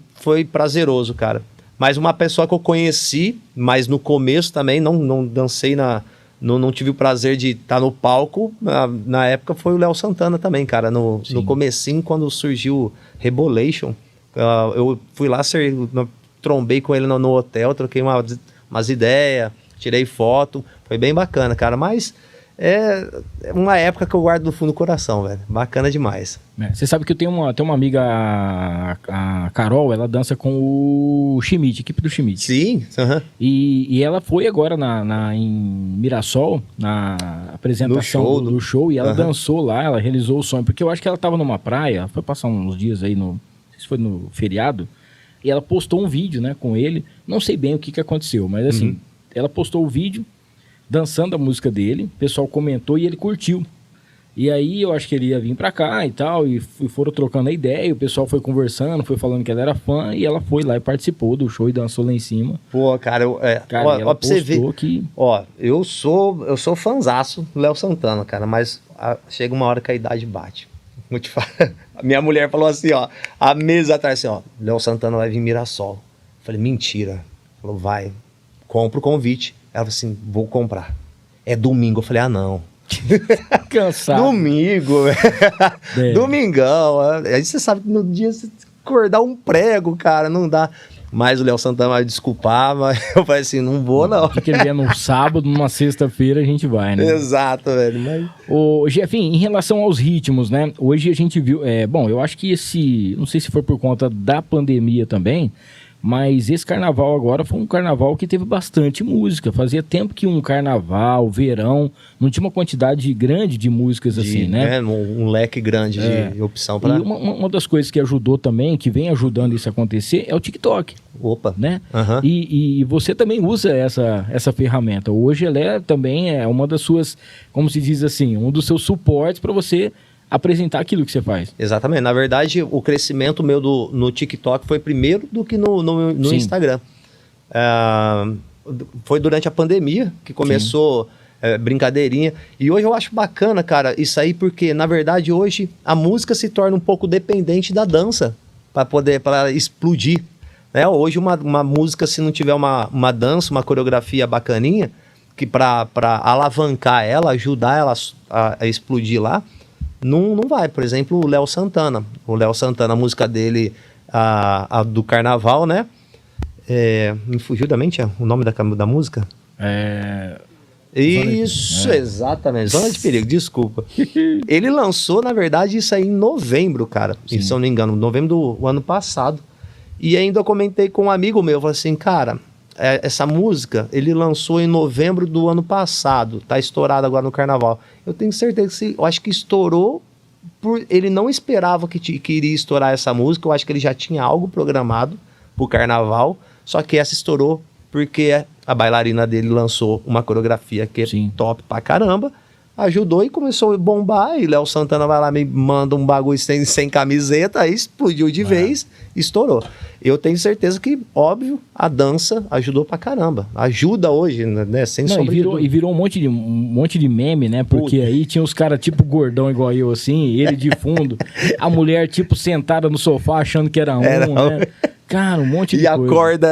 prazeroso, cara. Mas uma pessoa que eu conheci, mas no começo também, não dancei não tive o prazer de estar no palco, na época foi o Léo Santana também, cara, no comecinho, quando surgiu Rebolation, eu fui lá, trombei com ele no hotel, troquei umas ideias, tirei foto, foi bem bacana, cara, mas é uma época que eu guardo no fundo do coração, velho, bacana demais. Você sabe que eu tenho uma amiga, a Carol, ela dança com o Schmidt, equipe do Schmidt. Sim, e ela foi agora em Mirassol, na apresentação do show, e ela dançou lá, ela realizou o sonho, porque eu acho que ela estava numa praia, foi passar uns dias aí, não sei se foi no feriado, e ela postou um vídeo, né, com ele, não sei bem o que aconteceu, mas assim, ela postou o vídeo, dançando a música dele, o pessoal comentou e ele curtiu. E aí eu acho que ele ia vir pra cá e tal, e foram trocando a ideia, e o pessoal foi conversando, foi falando que ela era fã, e ela foi lá e participou do show e dançou lá em cima. Pô, cara, ela pra você ver que... eu sou fanzaço do Léo Santana, cara, mas chega uma hora que a idade bate. Vou te falar. Minha mulher falou assim, há meses atrás, assim, Léo Santana vai vir em Mirassol. Eu falei, mentira. Falou, vai, compra o convite. Ela falou assim, vou comprar. É domingo. Eu falei, não. Cansado. Domingo, Domingão. Aí você sabe que no dia você acordar um prego, cara, não dá. Mas o Léo Santana vai desculpar, mas eu falei assim, não vou não. Porque ele vier num sábado, numa sexta-feira, a gente vai, né? Exato, velho. Mas... Ô, Jefinho, em relação aos ritmos, né? Hoje a gente viu... bom, eu acho que não sei se foi por conta da pandemia também, mas esse carnaval agora foi um carnaval que teve bastante música. Fazia tempo que um carnaval, verão, não tinha uma quantidade grande de músicas assim, né? Um leque grande de opção para... E uma das coisas que ajudou também, que vem ajudando isso a acontecer, é o TikTok. Opa. Né? Aham. E você também usa essa ferramenta. Hoje ela também é uma das suas, como se diz assim, um dos seus suportes para você apresentar aquilo que você faz. Exatamente. Na verdade, o crescimento meu no TikTok foi primeiro do que no Sim. Instagram. Foi durante a pandemia que começou brincadeirinha. E hoje eu acho bacana, cara, isso aí, porque, na verdade, hoje a música se torna um pouco dependente da dança para explodir. Né? Hoje uma música, se não tiver uma dança, uma coreografia bacaninha, que para alavancar ela, ajudar ela a explodir lá, não vai. Por exemplo, o Léo Santana. O Léo Santana, a música dele, a do Carnaval, né? Me fugiu da mente o nome da música? Isso, exatamente. Zona de Perigo, desculpa. Ele lançou, na verdade, isso aí em novembro, cara. Se eu não me engano, novembro do ano passado. E ainda eu comentei com um amigo meu, falei assim, cara, essa música ele lançou em novembro do ano passado, tá estourado agora no Carnaval. Eu tenho certeza que eu acho que estourou ele não esperava que iria estourar essa música, eu acho que ele já tinha algo programado pro Carnaval, só que essa estourou porque a bailarina dele lançou uma coreografia que é top pra caramba, ajudou e começou a bombar, e Léo Santana vai lá, me manda um bagulho sem camiseta, aí explodiu de vez, estourou. Eu tenho certeza que, óbvio, a dança ajudou pra caramba. Ajuda hoje, né? Sem sombra de dúvida. E virou um monte de meme, né? Porque aí tinha os caras tipo gordão igual eu, assim, ele de fundo, a mulher tipo sentada no sofá achando que era né? Cara, um monte de coisa. E a corda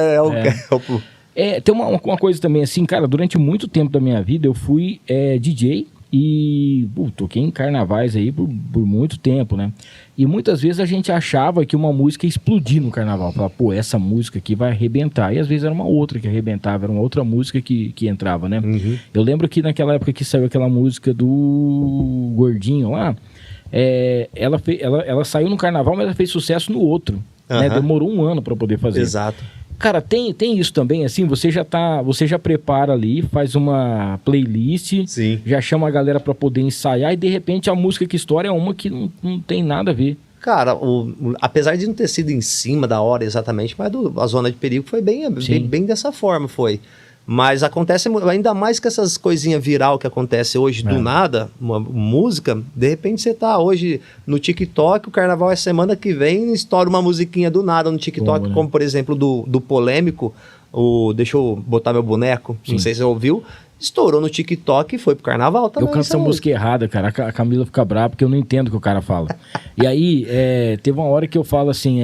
tem uma coisa também assim, cara, durante muito tempo da minha vida eu fui DJ e toquei em carnavais aí por muito tempo, né? E muitas vezes a gente achava que uma música ia explodir no carnaval. Falava, essa música aqui vai arrebentar. E às vezes era uma outra que arrebentava, era uma outra música que entrava, né? Uhum. Eu lembro que naquela época que saiu aquela música do Gordinho lá, ela saiu no carnaval, mas ela fez sucesso no outro. Né? Demorou um ano para poder fazer. Exato. Cara, tem isso também, assim, você já prepara ali, faz uma playlist, já chama a galera pra poder ensaiar e de repente a música que estoura é uma que não tem nada a ver. Cara, apesar de não ter sido em cima da hora exatamente, mas a Zona de Perigo foi bem dessa forma, foi. Mas acontece ainda mais que essas coisinhas viral que acontece hoje do nada, uma música, de repente você tá hoje no TikTok, o carnaval é semana que vem, estoura uma musiquinha do nada no TikTok, como por exemplo do Polêmico, Deixa eu botar meu boneco, não sei se você ouviu, estourou no TikTok e foi pro carnaval também. Eu canto essa música errada, cara, a Camila fica brava porque eu não entendo o que o cara fala. E aí, teve uma hora que eu falo assim,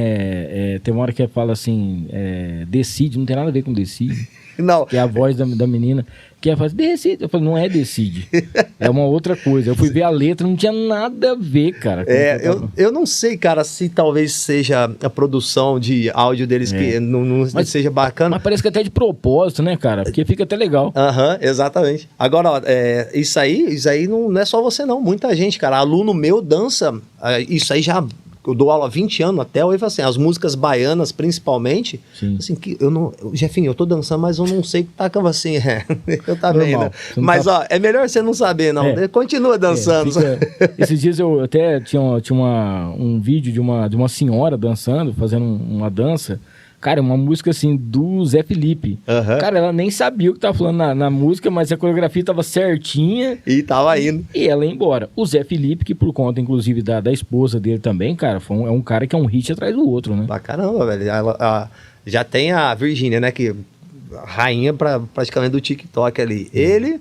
decide, não tem nada a ver com decide. Não. Que é a voz da menina, que ela fala, decide. Eu falo, não é decide. É uma outra coisa. Eu fui ver a letra, não tinha nada a ver, cara. Eu não sei, cara, se talvez seja a produção de áudio deles que não seja bacana. Mas parece que até de propósito, né, cara? Porque fica até legal. Exatamente. Agora, ó, isso aí não é só você, não. Muita gente, cara. Aluno meu dança, isso aí já... Eu dou aula há 20 anos até hoje, assim, as músicas baianas, principalmente, assim, que eu não... Jefinho, eu tô dançando, mas eu não sei o que tá assim, eu também, né? Mas, ó, é melhor você não saber, não. Continua dançando. Esses dias eu até tinha um vídeo de uma senhora dançando, fazendo uma dança. Cara, uma música assim do Zé Felipe. Cara, ela nem sabia o que tava falando na música, mas a coreografia tava certinha. E tava indo. E ela ia embora. O Zé Felipe, que por conta, inclusive, da esposa dele também, cara, é um cara que é um hit atrás do outro, né? Pra caramba, velho. Já tem a Virgínia, né? Que rainha praticamente do TikTok ali. Ele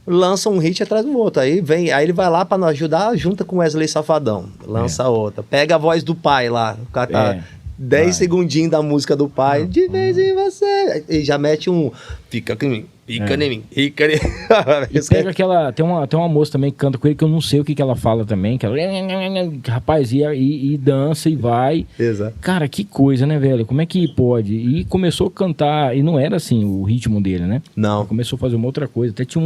lança um hit atrás do outro. Aí ele vai lá pra nos ajudar, junta com Wesley Safadão. Lança outra. Pega a voz do pai lá. O cara tá... 10 segundinhos da música do pai, de vez em você. E já mete um. Fica em mim, pica em mim, pica em mim. E pega aquela. Tem uma moça também que canta com ele que eu não sei o que ela fala também. Que ela. Rapaz, e dança e vai. Exato. Cara, que coisa, né, velho? Como é que pode? E começou a cantar. E não era assim o ritmo dele, né? Não. Começou a fazer uma outra coisa. Até tinha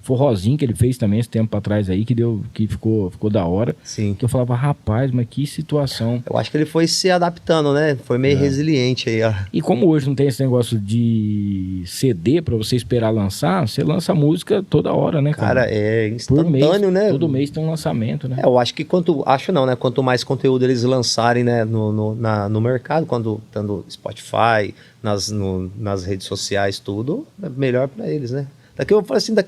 forrozinho que ele fez também esse tempo atrás aí, que ficou da hora. Sim. Que eu falava, rapaz, mas que situação. Eu acho que ele foi se adaptando, né? Foi meio resiliente aí, ó. E como hoje não tem esse negócio de CD pra você esperar lançar, você lança música toda hora, né, cara? Cara, é Por mês, instantâneo, né? todo mês tem um lançamento, né? Eu acho que quanto mais conteúdo eles lançarem, né, no mercado, quando estando Spotify, nas redes sociais, tudo, é melhor pra eles, né? Daqui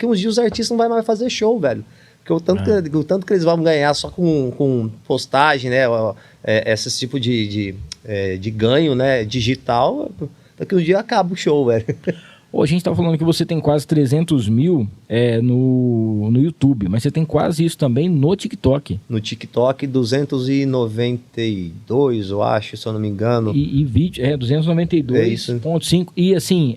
uns dias os artistas não vai mais fazer show, velho. Porque o tanto que eles vão ganhar só com postagem, né, esse tipo de ganho, né, digital, daqui um dia acaba o show, velho. Hoje a gente tá falando que você tem quase 300 mil no YouTube, mas você tem quase isso também no TikTok. No TikTok, 292, eu acho, se eu não me engano. E vídeo, 292,5. E assim,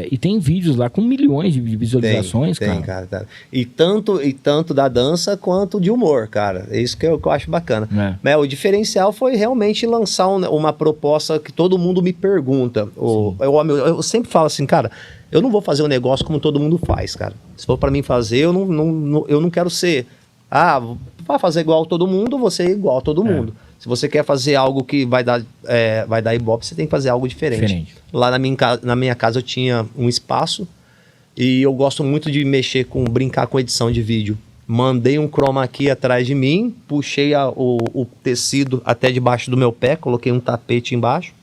e tem vídeos lá com milhões de visualizações, tem, cara. cara. E tanto da dança quanto de humor, cara. É isso que eu acho bacana. Mas o diferencial foi realmente lançar uma proposta que todo mundo me pergunta. Eu sempre falo assim, cara, eu não vou fazer um negócio como todo mundo faz, cara. Se for pra mim fazer, eu não quero ser... vai fazer igual a todo mundo, você é igual a todo mundo. Se você quer fazer algo que vai dar ibope, você tem que fazer algo diferente. Lá na minha casa eu tinha um espaço e eu gosto muito de brincar com edição de vídeo. Mandei um chroma key atrás de mim, puxei o tecido até debaixo do meu pé, coloquei um tapete embaixo.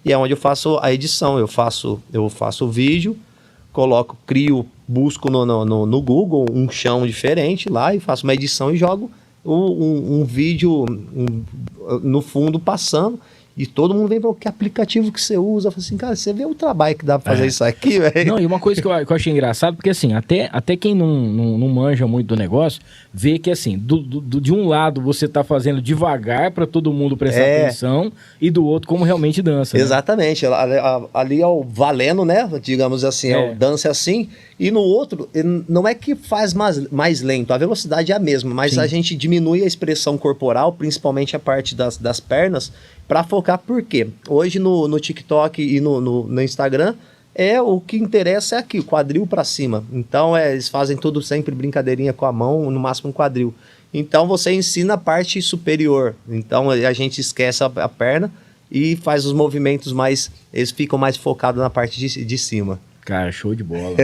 E é onde eu faço a edição, eu faço o vídeo, busco no Google um chão diferente lá e faço uma edição e jogo um vídeo no fundo passando. E todo mundo vem para que aplicativo que você usa. Eu falo assim, cara, você vê o trabalho que dá pra fazer isso aqui, velho? Não, e uma coisa que eu achei engraçado, porque assim, até quem não manja muito do negócio, vê que assim, de um lado você tá fazendo devagar para todo mundo prestar atenção, e do outro como realmente dança. Exatamente. Né? Ali é o valendo, né? Digamos assim, é o dança assim. E no outro, não é que faz mais lento, a velocidade é a mesma, mas a gente diminui a expressão corporal, principalmente a parte das pernas, para focar. Por quê? Hoje no TikTok e no Instagram, o que interessa é aqui, o quadril para cima. Então eles fazem tudo sempre brincadeirinha com a mão, no máximo um quadril. Então você ensina a parte superior. Então a gente esquece a perna e faz os movimentos eles ficam mais focados na parte de cima. Cara, show de bola.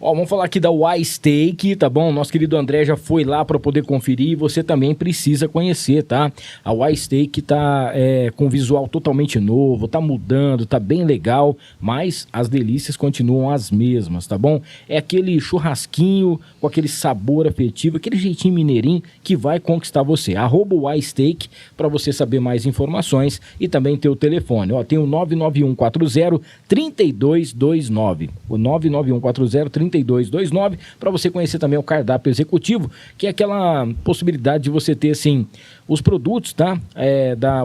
Ó, vamos falar aqui da Y-Steak, tá bom? Nosso querido André já foi lá para poder conferir e você também precisa conhecer, tá? A Y-Steak tá com visual totalmente novo, tá mudando, tá bem legal, mas as delícias continuam as mesmas, tá bom? É aquele churrasquinho com aquele sabor afetivo, aquele jeitinho mineirinho que vai conquistar você. @Y-Steak para você saber mais informações e também ter o telefone. Ó, tem o 99140-3229. O 99140-3229, para você conhecer também o cardápio executivo, que é aquela possibilidade de você ter, assim, os produtos, tá?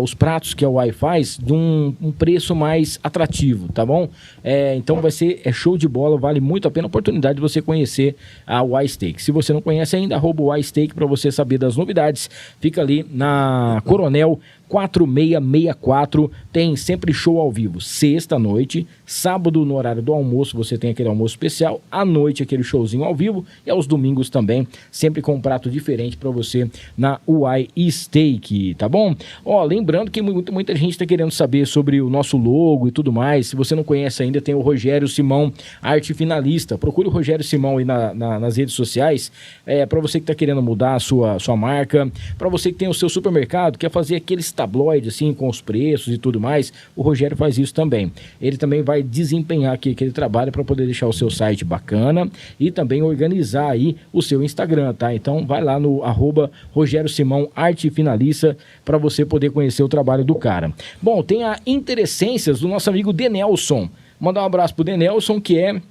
Os pratos que a Y faz de um preço mais atrativo, tá bom? Então vai ser show de bola, vale muito a pena a oportunidade de você conhecer a Y-Steak. Se você não conhece ainda, @Y-Steak para você saber das novidades. Fica ali na Coronel 4664, tem sempre show ao vivo, sexta noite, sábado no horário do almoço você tem aquele almoço especial, à noite aquele showzinho ao vivo e aos domingos também, sempre com um prato diferente para você na Y-Steak, tá bom? Ó, lembrando que muita gente está querendo saber sobre o nosso logo e tudo mais, se você não conhece ainda, tem o Rogério Simão, arte finalista, procure o Rogério Simão aí nas redes sociais, para você que está querendo mudar a sua marca, para você que tem o seu supermercado, quer fazer aqueles tabloide, assim, com os preços e tudo mais, o Rogério faz isso também. Ele também vai desempenhar aqui aquele trabalho para poder deixar o seu site bacana e também organizar aí o seu Instagram, tá? Então vai lá no @Rogério Simão Arte Finalista para você poder conhecer o trabalho do cara. Bom, tem a Interessências do nosso amigo Denelson. Mandar um abraço pro Denelson, que é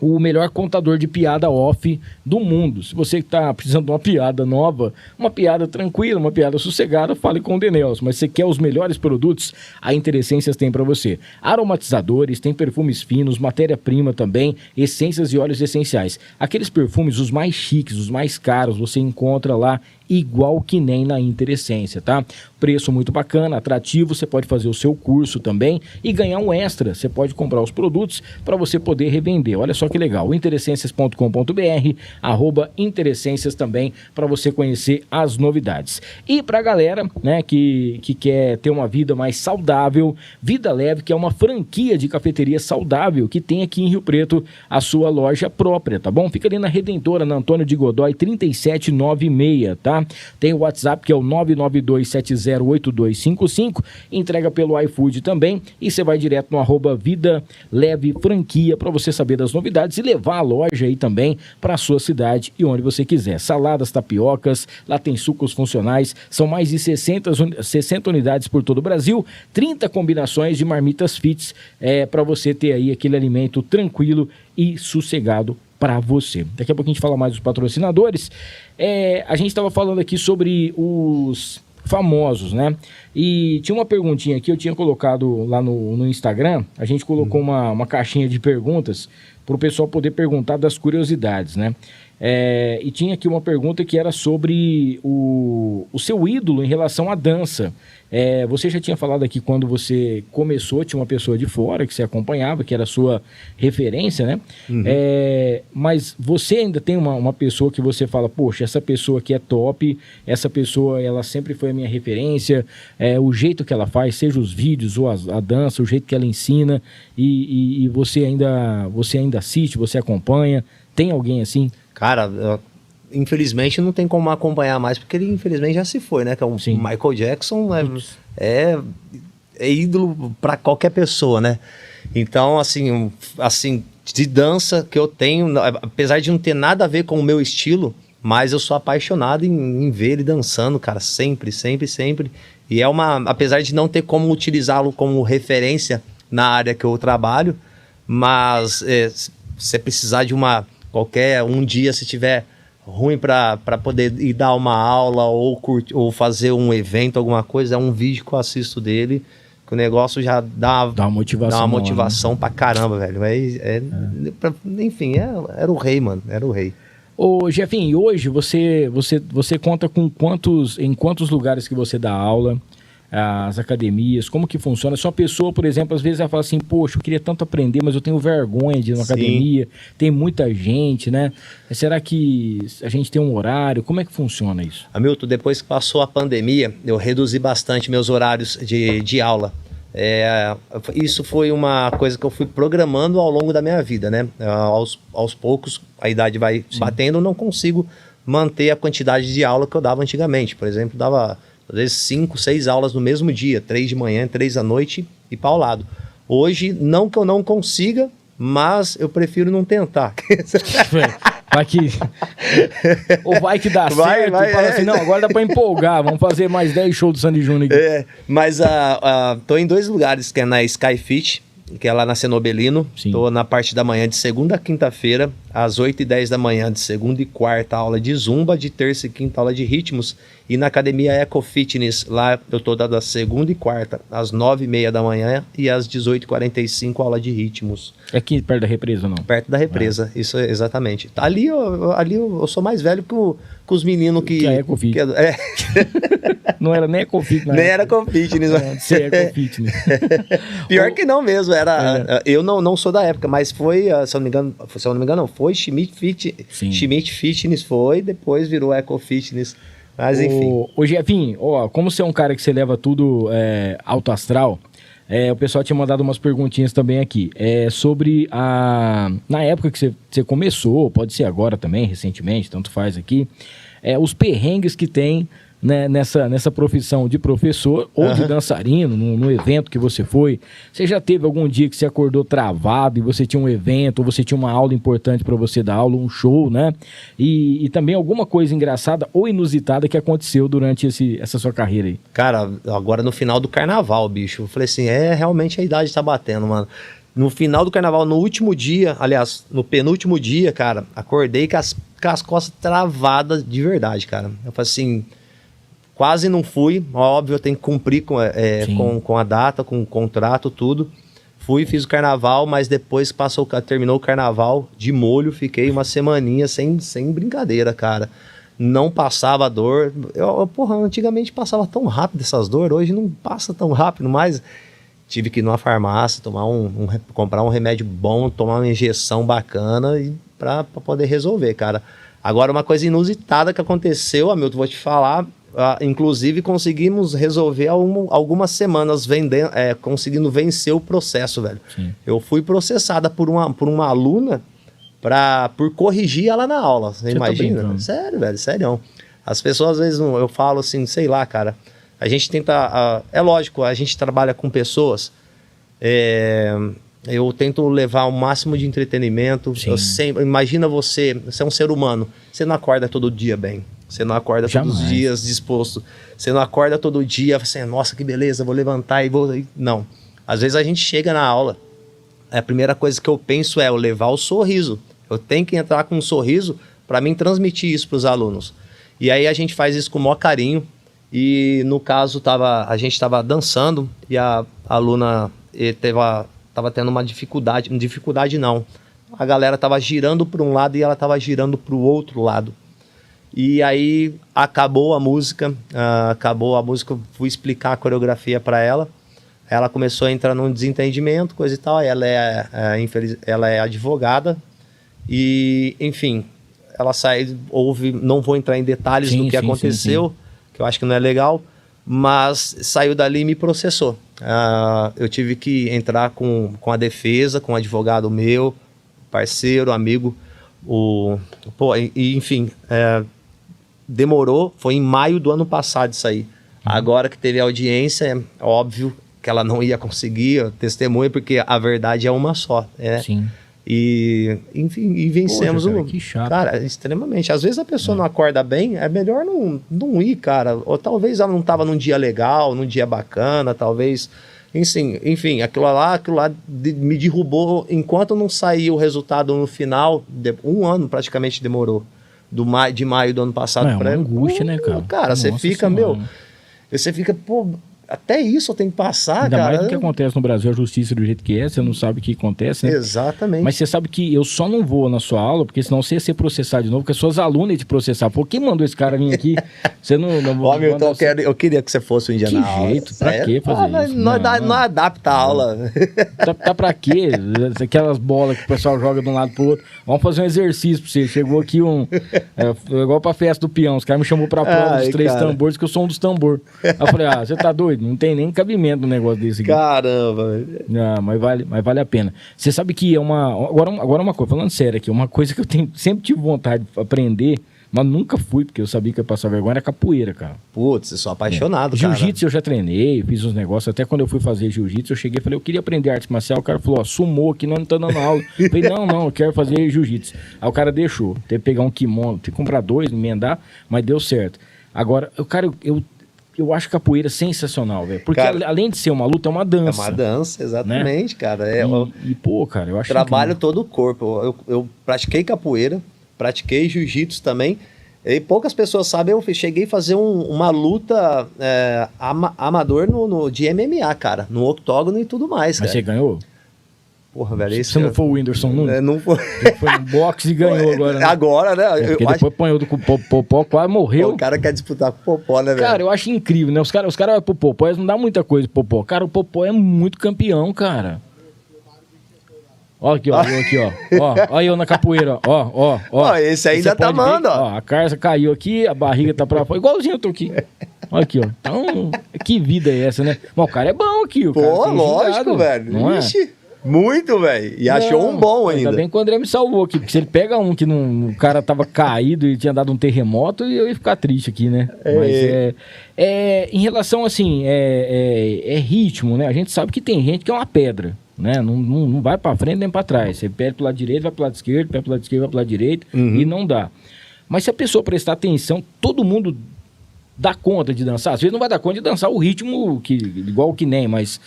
o melhor contador de piada off do mundo. Se você está precisando de uma piada nova, uma piada tranquila, uma piada sossegada, fale com o Denelson. Mas se você quer os melhores produtos, a Interessências tem para você. Aromatizadores, tem perfumes finos, matéria-prima também, essências e óleos essenciais. Aqueles perfumes, os mais chiques, os mais caros, você encontra lá igual que nem na Interessência, tá? Preço muito bacana, atrativo, você pode fazer o seu curso também e ganhar um extra. Você pode comprar os produtos para você poder revender. Olha só que legal, interessências.com.br, @interessências também, para você conhecer as novidades. E para a galera, né, que quer ter uma vida mais saudável, Vida Leve, que é uma franquia de cafeteria saudável que tem aqui em Rio Preto a sua loja própria, tá bom? Fica ali na Redentora, na Antônio de Godoy, 3796, tá? Tem o WhatsApp que é o 992708255, entrega pelo iFood também e você vai direto no @Vida Leve Franquia para você saber das novidades e levar a loja aí também para a sua cidade e onde você quiser. Saladas, tapiocas, lá tem sucos funcionais, são mais de 60 unidades por todo o Brasil, 30 combinações de marmitas fits para você ter aí aquele alimento tranquilo e sossegado para você. Daqui a pouco a gente fala mais dos patrocinadores. A gente estava falando aqui sobre os famosos, né? E tinha uma perguntinha aqui, eu tinha colocado lá no Instagram, a gente colocou uma caixinha de perguntas para o pessoal poder perguntar das curiosidades, né? E tinha aqui uma pergunta que era sobre o seu ídolo em relação à dança. Você já tinha falado aqui quando você começou, tinha uma pessoa de fora que você acompanhava, que era a sua referência, né? Uhum. Mas você ainda tem uma pessoa que você fala, poxa, essa pessoa aqui é top, essa pessoa, ela sempre foi a minha referência, o jeito que ela faz, seja os vídeos ou a dança, o jeito que ela ensina, e você ainda assiste, você acompanha, tem alguém assim? Cara, infelizmente não tem como acompanhar mais, porque ele infelizmente já se foi, né? Que é um Sim. Michael Jackson, é ídolo para qualquer pessoa, né? Então, assim, de dança que eu tenho, apesar de não ter nada a ver com o meu estilo, mas eu sou apaixonado em ver ele dançando, cara, sempre. E apesar de não ter como utilizá-lo como referência na área que eu trabalho, mas se você precisar de um dia, se tiver ruim para poder ir dar uma aula ou fazer um evento, alguma coisa, é um vídeo que eu assisto dele, que o negócio já dá uma motivação pra caramba, velho. Enfim, era o rei, mano, era o rei. Ô, Jefinho, e hoje você conta com em quantos lugares que você dá aula, as academias, como que funciona? Se uma pessoa, por exemplo, às vezes ela fala assim, poxa, eu queria tanto aprender, mas eu tenho vergonha de ir na academia, tem muita gente, né? Será que a gente tem um horário? Como é que funciona isso? Hamilton, depois que passou a pandemia, eu reduzi bastante meus horários de aula. Isso foi uma coisa que eu fui programando ao longo da minha vida, né? Aos poucos, a idade vai batendo, eu não consigo manter a quantidade de aula que eu dava antigamente. Por exemplo, dava às vezes 5, 6 aulas no mesmo dia, 3 de manhã, 3 à noite e paulado. Hoje, não que eu não consiga, mas eu prefiro não tentar. Vai que... Ou vai que dá certo, fala assim, não, agora dá pra empolgar, vamos fazer mais 10 shows do Sandy Júnior aqui. Mas tô em 2 lugares, que é na Skyfit, que é lá na Cenobelino. Sim. Tô na parte da manhã de segunda a quinta-feira, às 8h10 da manhã, de segunda e quarta, aula de zumba, de terça e quinta, aula de ritmos. E na academia Eco Fitness, lá eu tô da segunda e quarta, às 9h30 da manhã e às 18h45, aula de ritmos. É aqui perto da represa, não? Perto da represa, isso é exatamente. Ali eu sou mais velho que os meninos que... é Eco Fitness. Não era nem Eco Fitness. Nem era Eco Fitness. Ser Eco Fitness. Pior que não mesmo, eu não sou da época, mas foi, se eu não me engano, foi Schmidt Fitness, depois virou Eco Fitness. Mas enfim. Ô Jefinho, como você é um cara que você leva tudo alto astral, o pessoal tinha mandado umas perguntinhas também aqui. Sobre na época que você começou, pode ser agora também, recentemente, tanto faz aqui, os perrengues que tem, né, nessa profissão de professor ou de dançarino, no evento que você foi. Você já teve algum dia que você acordou travado e você tinha um evento, ou você tinha uma aula importante para você dar aula, um show, né? E também alguma coisa engraçada ou inusitada que aconteceu durante essa sua carreira aí? Cara, agora no final do carnaval, bicho, eu falei assim, realmente a idade tá batendo, mano. No final do carnaval, no último dia, aliás, no penúltimo dia, cara, acordei com as costas travadas de verdade, cara. Eu falei assim... Quase não fui, óbvio, eu tenho que cumprir com a data, com o contrato, tudo. Fui, fiz o carnaval, mas depois terminou o carnaval de molho, fiquei uma semaninha sem brincadeira, cara. não passava dor. Porra, antigamente passava tão rápido essas dores, hoje não passa tão rápido mais. Tive que ir numa farmácia, comprar um remédio bom, tomar uma injeção bacana para poder resolver, cara. Agora, uma coisa inusitada que aconteceu, Hamilton, vou te falar, inclusive conseguimos resolver algumas semanas conseguindo vencer o processo, velho. Sim. Eu fui processada por uma aluna por corrigir ela na aula, você imagina? Tá Sério, velho, sério. As pessoas, às vezes, eu falo assim, sei lá, cara, a gente tenta, é lógico, a gente trabalha com pessoas, eu tento levar o máximo de entretenimento. Imagina você é um ser humano, você não acorda todo dia bem, você não acorda todos os dias disposto, você não acorda todo dia assim, nossa, que beleza, vou levantar e vou... Não, às vezes a gente chega na aula, a primeira coisa que eu penso é eu levar o sorriso, eu tenho que entrar com um sorriso para mim transmitir isso para os alunos, e aí a gente faz isso com o maior carinho. E no caso a gente estava dançando e a aluna estava tendo uma dificuldade não. A galera estava girando para um lado e ela estava girando para o outro lado. E aí acabou a música, fui explicar a coreografia para ela. Ela começou a entrar num desentendimento, coisa e tal. Ela é advogada e, enfim, ela não vou entrar em detalhes do que aconteceu. Sim. Que eu acho que não é legal, mas saiu dali e me processou. Eu tive que entrar com a defesa, com um advogado meu, parceiro, amigo, enfim, demorou, foi em maio do ano passado isso aí. Agora que teve audiência, é óbvio que ela não ia conseguir testemunha, porque a verdade é uma só, né? Sim. E, enfim, vencemos. Poxa, cara, que chato. Cara, extremamente. Às vezes a pessoa não acorda bem, é melhor não ir, cara. Ou talvez ela não estava num dia legal, num dia bacana, talvez. Enfim, aquilo lá me derrubou enquanto não saiu o resultado no final. Um ano praticamente demorou. De maio do ano passado. É uma angústia, né, cara? Cara, você fica, pô. Até isso eu tenho que passar, ainda cara. Mais do que acontece no Brasil, a justiça do jeito que é, você não sabe o que acontece, né? Exatamente. Mas você sabe que eu só não vou na sua aula, porque senão você ia ser processado de novo, porque suas alunas iam te processar. Pô, quem mandou esse cara vir aqui? Você não Ó, Milton, eu queria que você fosse um dia na aula. Que jeito? Pra que fazer isso? Não adapta a aula. Tá pra quê? Aquelas bolas que o pessoal joga de um lado pro outro. Vamos fazer um exercício pra você. Chegou aqui igual pra festa do peão. Os caras me chamou pra prova dos 3 tambores, que eu sou um dos tambor. Aí eu falei, você tá doido? Não tem nem cabimento um negócio desse aqui. Caramba. Mas vale a pena. Você sabe que agora uma coisa, falando sério aqui, uma coisa que eu sempre tive vontade de aprender, mas nunca fui, porque eu sabia que ia passar vergonha, era capoeira, cara. Putz, eu sou apaixonado, cara. Jiu-jitsu eu já treinei, fiz uns negócios, até quando eu fui fazer jiu-jitsu, eu cheguei e falei, eu queria aprender arte marcial, o cara falou, sumou aqui, não tá dando aula. Eu falei, não, eu quero fazer jiu-jitsu. Aí o cara deixou, teve que pegar um kimono, teve que comprar 2, emendar, mas deu certo. Agora, eu acho capoeira sensacional, velho. Porque cara, além de ser uma luta, é uma dança. É uma dança, exatamente, né? Cara. Pô, cara, eu acho trabalho todo o corpo. Eu pratiquei capoeira, pratiquei jiu-jitsu também. E poucas pessoas sabem, eu cheguei a fazer uma luta amador de MMA, cara. No octógono e tudo mais, cara. Mas você ganhou? Porra, velho, você não foi o Whindersson Nunes? Não foi. Foi no boxe e ganhou agora, né? Agora, né? Porque depois apanhou do Popó, quase morreu. Pô, o cara quer disputar com o Popó, né, velho? Cara, eu acho incrível, né? Os caras vão pro Popó, eles não dão muita coisa pro Popó. Cara, o Popó é muito campeão, cara. Ó aqui, ó. Olha eu na capoeira, ó. Esse ainda tá manda, ó. A carça caiu aqui, a barriga tá pra fora. Igualzinho eu tô aqui. Olha aqui, ó. Então, que vida é essa, né? Mas o cara é bom aqui, o cara. Pô, lógico, velho. Não Ixi. É? Muito, velho. E achou um bom ainda. Ainda bem que o André me salvou aqui. Porque se ele pega um que o cara tava caído e tinha dado um terremoto, eu ia ficar triste aqui, né? Mas em relação, assim, ritmo, né? A gente sabe que tem gente que é uma pedra, né? Não vai pra frente nem pra trás. Você pede pro lado direito, vai pro lado esquerdo, pede pro lado esquerdo, vai pro lado direito, e não dá. Mas se a pessoa prestar atenção, todo mundo dá conta de dançar. Às vezes não vai dar conta de dançar o ritmo igual que nem, mas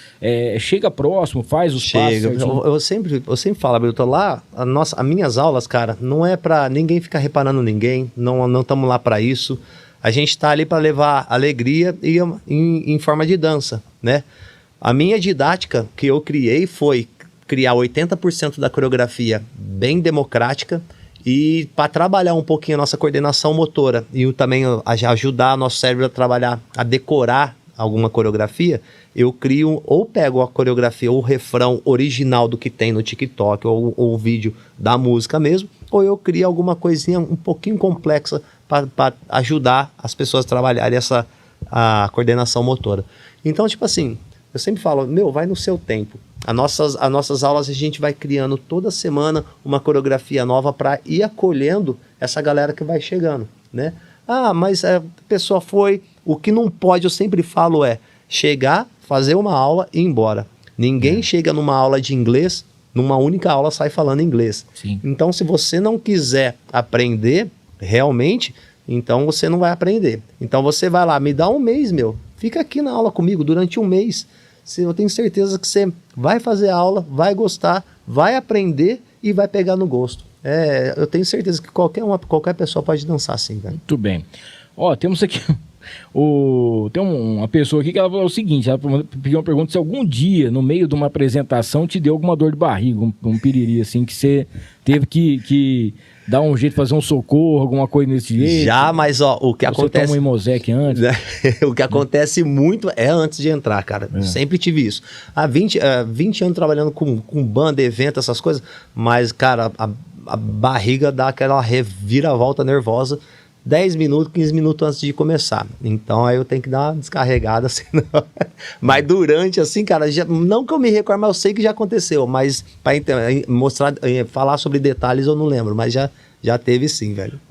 chega próximo, faz os passos. Eu sempre falo, eu tô lá, as minhas aulas, cara, não é pra ninguém ficar reparando ninguém, não estamos lá pra isso. A gente tá ali pra levar alegria em forma de dança, né? A minha didática que eu criei foi criar 80% da coreografia bem democrática E para trabalhar um pouquinho a nossa coordenação motora e também ajudar o nosso cérebro a trabalhar, a decorar alguma coreografia, eu crio, ou pego a coreografia, ou o refrão original do que tem no TikTok, ou o vídeo da música mesmo, ou eu crio alguma coisinha um pouquinho complexa para ajudar as pessoas a trabalharem a coordenação motora. Então, tipo assim, eu sempre falo, vai no seu tempo. As nossas aulas a gente vai criando toda semana uma coreografia nova para ir acolhendo essa galera que vai chegando, né? Ah, mas a pessoa foi... O que não pode, eu sempre falo, é chegar, fazer uma aula e ir embora. Ninguém chega numa aula de inglês, numa única aula sai falando inglês. Sim. Então, se você não quiser aprender realmente, então você não vai aprender. Então você vai lá, me dá um mês, fica aqui na aula comigo durante um mês. Eu tenho certeza que você vai fazer aula, vai gostar, vai aprender e vai pegar no gosto. Eu tenho certeza que qualquer pessoa pode dançar assim, velho. Muito bem. Ó, temos aqui... Tem uma pessoa aqui que ela falou o seguinte, ela pediu uma pergunta se algum dia, no meio de uma apresentação, te deu alguma dor de barriga, um piriri assim, que você teve que dar um jeito de fazer um socorro, alguma coisa nesse jeito. Já, mas o que acontece... Você toma um Imosec antes? O que acontece muito é antes de entrar, cara. Sempre tive isso. Há 20 anos trabalhando com banda, evento, essas coisas, mas, cara, a barriga dá aquela reviravolta nervosa 10 minutos, 15 minutos antes de começar. Então aí eu tenho que dar uma descarregada, senão... Mas durante, assim, cara, não que eu me recordo, mas eu sei que já aconteceu, mas para mostrar, falar sobre detalhes eu não lembro, mas já teve sim, velho.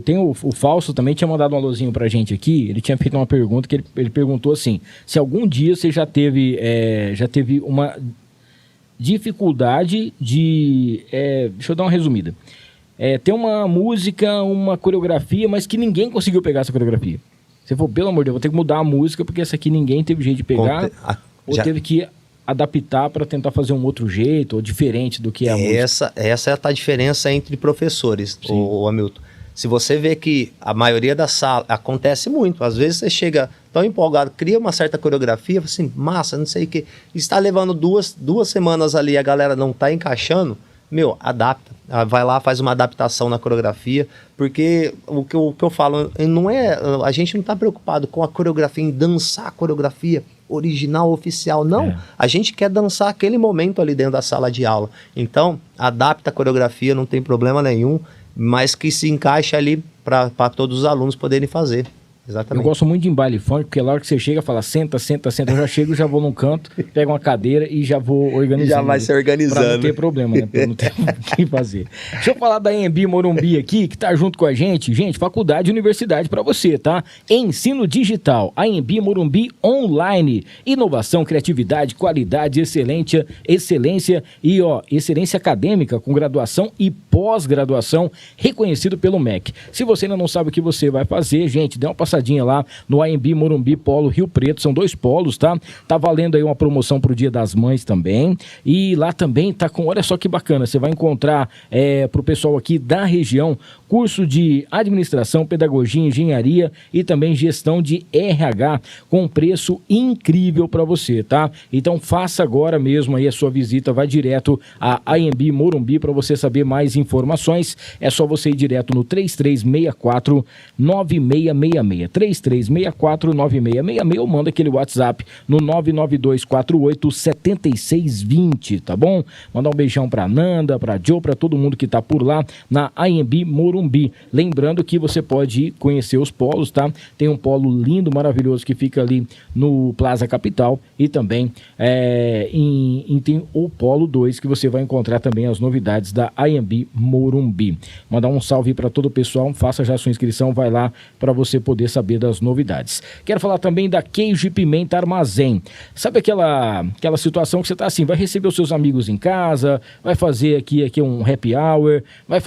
Tem o Falso também tinha mandado um alôzinho pra gente aqui, ele tinha feito uma pergunta, que ele perguntou assim, se algum dia você já teve uma dificuldade de... deixa eu dar uma resumida. Tem uma música, uma coreografia, mas que ninguém conseguiu pegar essa coreografia. Você falou, pelo amor de Deus, vou ter que mudar a música, porque essa aqui ninguém teve jeito de pegar, teve que adaptar para tentar fazer um outro jeito, ou diferente do que é a música. Essa é a diferença entre professores, o Hamilton. Se você vê que a maioria da sala, acontece muito, às vezes você chega tão empolgado, cria uma certa coreografia, assim, massa, não sei o que, está levando duas semanas ali, a galera não está encaixando, adapta. Vai lá, faz uma adaptação na coreografia, porque o que eu falo, a gente não está preocupado com a coreografia, em dançar a coreografia original, oficial, não. A gente quer dançar aquele momento ali dentro da sala de aula. Então, adapta a coreografia, não tem problema nenhum, mas que se encaixe ali para todos os alunos poderem fazer. Exatamente. Eu gosto muito de baile funk, porque lá hora que você chega, fala senta, senta, senta, eu já chego, já vou num canto, pego uma cadeira e já vou organizando. Já vai se organizando. Pra não ter problema, né? Pra não ter o que fazer. Deixa eu falar da AMB Morumbi aqui, que tá junto com a gente. Gente, faculdade e universidade pra você, tá? Ensino digital, AMB Morumbi online. Inovação, criatividade, qualidade, excelência e, excelência acadêmica com graduação e pós-graduação reconhecido pelo MEC. Se você ainda não sabe o que você vai fazer, gente, dê uma passadinha lá no AMB Morumbi Polo Rio Preto, são 2 polos, tá? Tá valendo aí uma promoção pro Dia das Mães também, e lá também tá com, olha só que bacana, você vai encontrar pro pessoal aqui da região, curso de administração, pedagogia, engenharia e também gestão de RH, com preço incrível para você, tá? Então faça agora mesmo aí a sua visita, vai direto a AMB Morumbi para você saber mais informações, é só você ir direto no 3364-9666, 3364-9666, ou manda aquele WhatsApp no 99248-7620, tá bom? Mandar um beijão pra Nanda, pra Joe, pra todo mundo que tá por lá na AMB Morumbi. Lembrando que você pode ir conhecer os polos, tá? Tem um polo lindo, maravilhoso, que fica ali no Plaza Capital, e também tem o Polo 2, que você vai encontrar também as novidades da AMB Morumbi. Mandar um salve para todo o pessoal, faça já a sua inscrição, vai lá para você poder saber das novidades. Quero falar também da Queijo e Pimenta Armazém. Sabe aquela situação que você tá assim, vai receber os seus amigos em casa, vai fazer aqui um happy hour, vai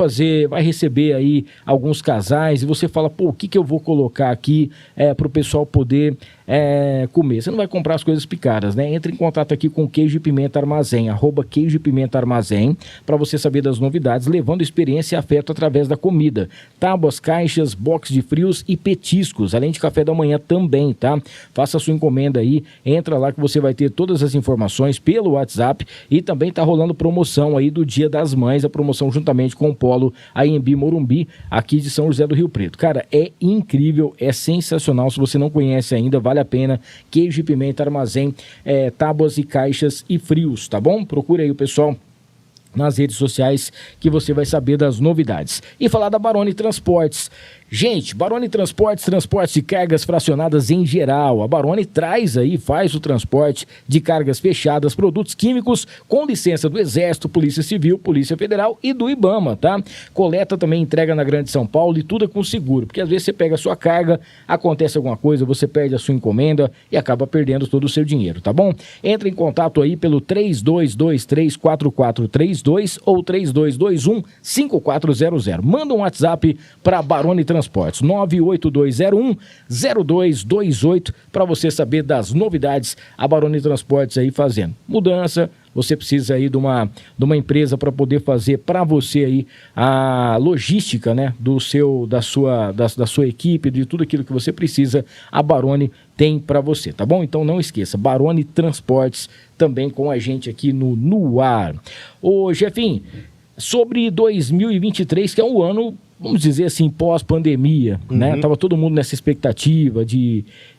receber aí alguns casais, e você fala, o que eu vou colocar aqui para o pessoal poder comer? Você não vai comprar as coisas picadas, né? Entre em contato aqui com Queijo e Pimenta Armazém, @Queijo e Pimenta Armazém, para você saber das novidades, levando experiência e afeto através da comida. Tábuas, caixas, box de frios e petiscos. petiscos, além de café da manhã também, tá? Faça a sua encomenda aí, entra lá que você vai ter todas as informações pelo WhatsApp e também tá rolando promoção aí do Dia das Mães, a promoção juntamente com o Polo AMB Morumbi, aqui de São José do Rio Preto. Cara, é incrível, é sensacional, se você não conhece ainda, vale a pena. Queijo e pimenta, armazém, tábuas e caixas e frios, tá bom? Procure aí o pessoal nas redes sociais que você vai saber das novidades. E falar da Baroni Transportes. Gente, Baroni Transportes, transporte de cargas fracionadas em geral. A Baroni traz aí, faz o transporte de cargas fechadas, produtos químicos com licença do Exército, Polícia Civil, Polícia Federal e do IBAMA, tá? Coleta também, entrega na Grande São Paulo e tudo é com seguro, porque às vezes você pega a sua carga, acontece alguma coisa, você perde a sua encomenda e acaba perdendo todo o seu dinheiro, tá bom? Entre em contato aí pelo 32234432 ou 3221-5400. Manda um WhatsApp para Baroni Transportes, 98201-0228, para você saber das novidades. A Baroni Transportes aí fazendo mudança. Você precisa aí de uma empresa para poder fazer para você aí a logística, né, da sua equipe, de tudo aquilo que você precisa, a Baroni tem para você, tá bom? Então não esqueça, Baroni Transportes também com a gente aqui no ar. Ô, Jefinho, sobre 2023, que é um ano, vamos dizer assim, pós-pandemia, né? Tava todo mundo nessa expectativa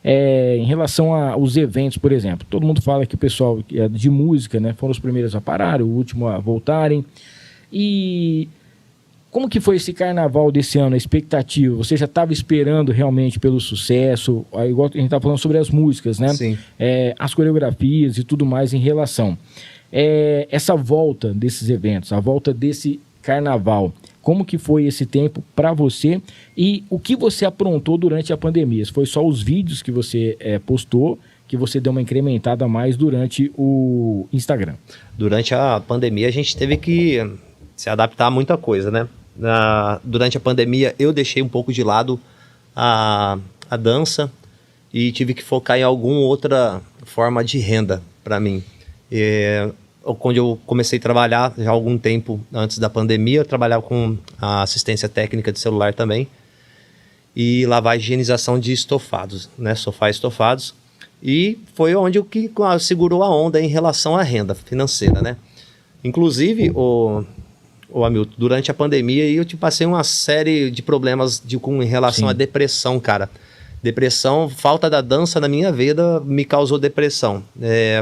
em relação aos eventos, por exemplo. Todo mundo fala que o pessoal de música, né, foram os primeiros a parar, o último a voltarem. E como que foi esse carnaval desse ano, a expectativa? Você já estava esperando realmente pelo sucesso? Igual a gente estava falando sobre as músicas, né? Sim. As coreografias e tudo mais em relação. Essa volta desses eventos, a volta desse carnaval, como que foi esse tempo para você e o que você aprontou durante a pandemia? Foi só os vídeos que você postou, que você deu uma incrementada a mais durante o Instagram? Durante a pandemia a gente teve que se adaptar a muita coisa, né? Durante a pandemia eu deixei um pouco de lado a dança e tive que focar em alguma outra forma de renda para mim. Quando eu comecei a trabalhar já há algum tempo antes da pandemia, eu trabalhava com a assistência técnica de celular também e lavagem e higienização de estofados, né, sofás estofados, e foi onde o que segurou a onda em relação à renda financeira, né? Inclusive, o Hamilton, durante a pandemia eu te passei uma série de problemas com relação à depressão, cara. Depressão, falta da dança na minha vida me causou depressão.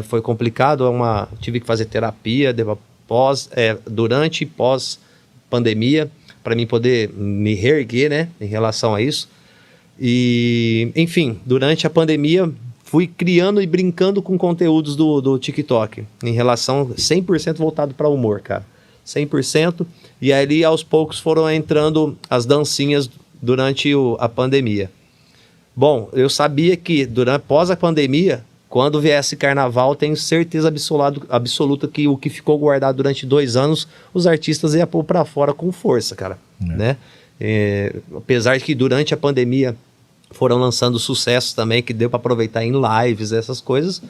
Foi complicado, tive que fazer terapia durante e pós-pandemia para mim poder me reerguer, né, em relação a isso. E, enfim, durante a pandemia fui criando e brincando com conteúdos do TikTok, em relação 100% voltado para humor, cara. 100%. E ali, aos poucos, foram entrando as dancinhas durante a pandemia. Bom, eu sabia que após a pandemia, quando viesse carnaval, tenho certeza absoluta que o que ficou guardado durante 2 anos, os artistas iam pôr pra fora com força, cara, né? Apesar de que durante a pandemia foram lançando sucessos também, que deu para aproveitar em lives, essas coisas,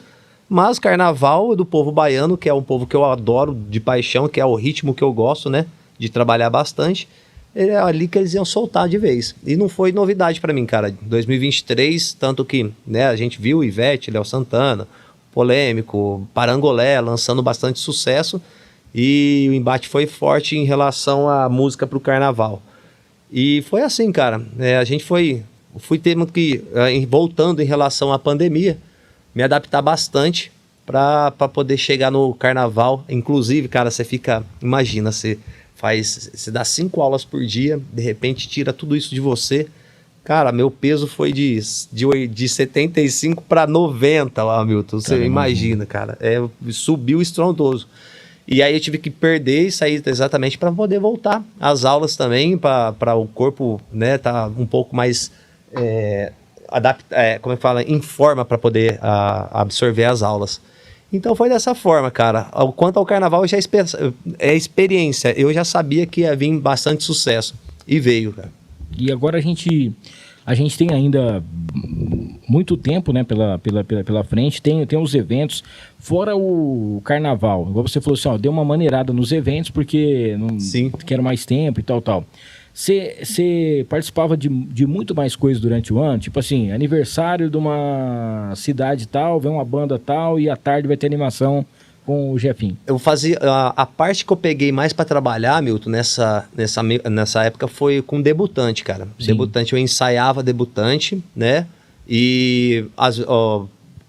mas carnaval do povo baiano, que é um povo que eu adoro de paixão, que é o ritmo que eu gosto, né, de trabalhar bastante, é ali que eles iam soltar de vez. E não foi novidade para mim, cara. 2023, tanto que, né, a gente viu Ivete, Léo Santana, Polêmico, Parangolé, lançando bastante sucesso. E o embate foi forte em relação à música pro carnaval. E foi assim, cara. A gente fui tendo que, voltando em relação à pandemia, me adaptar bastante para poder chegar no carnaval. Inclusive, cara, imagina, você dá 5 aulas por dia, de repente tira tudo isso de você. Cara, meu peso foi de 75 para 90 lá, Milton. Você imagina, cara. Subiu estrondoso. E aí eu tive que perder e sair exatamente para poder voltar às aulas também, para o corpo, né, tá um pouco mais como é que fala? Em forma para poder absorver as aulas. Então foi dessa forma, cara. Quanto ao carnaval, já é experiência. Eu já sabia que ia vir bastante sucesso. E veio, cara. E agora a gente tem ainda muito tempo, né, pela frente. Tem os eventos, fora o carnaval. Igual você falou assim, ó, deu uma maneirada nos eventos porque não quero mais tempo e tal. Você participava de muito mais coisas durante o ano? Tipo assim, aniversário de uma cidade tal, vem uma banda tal e à tarde vai ter animação com o Jefinho. Eu fazia... A parte que eu peguei mais pra trabalhar, Milton, nessa época foi com debutante, cara. Sim. Debutante, eu ensaiava debutante, né? E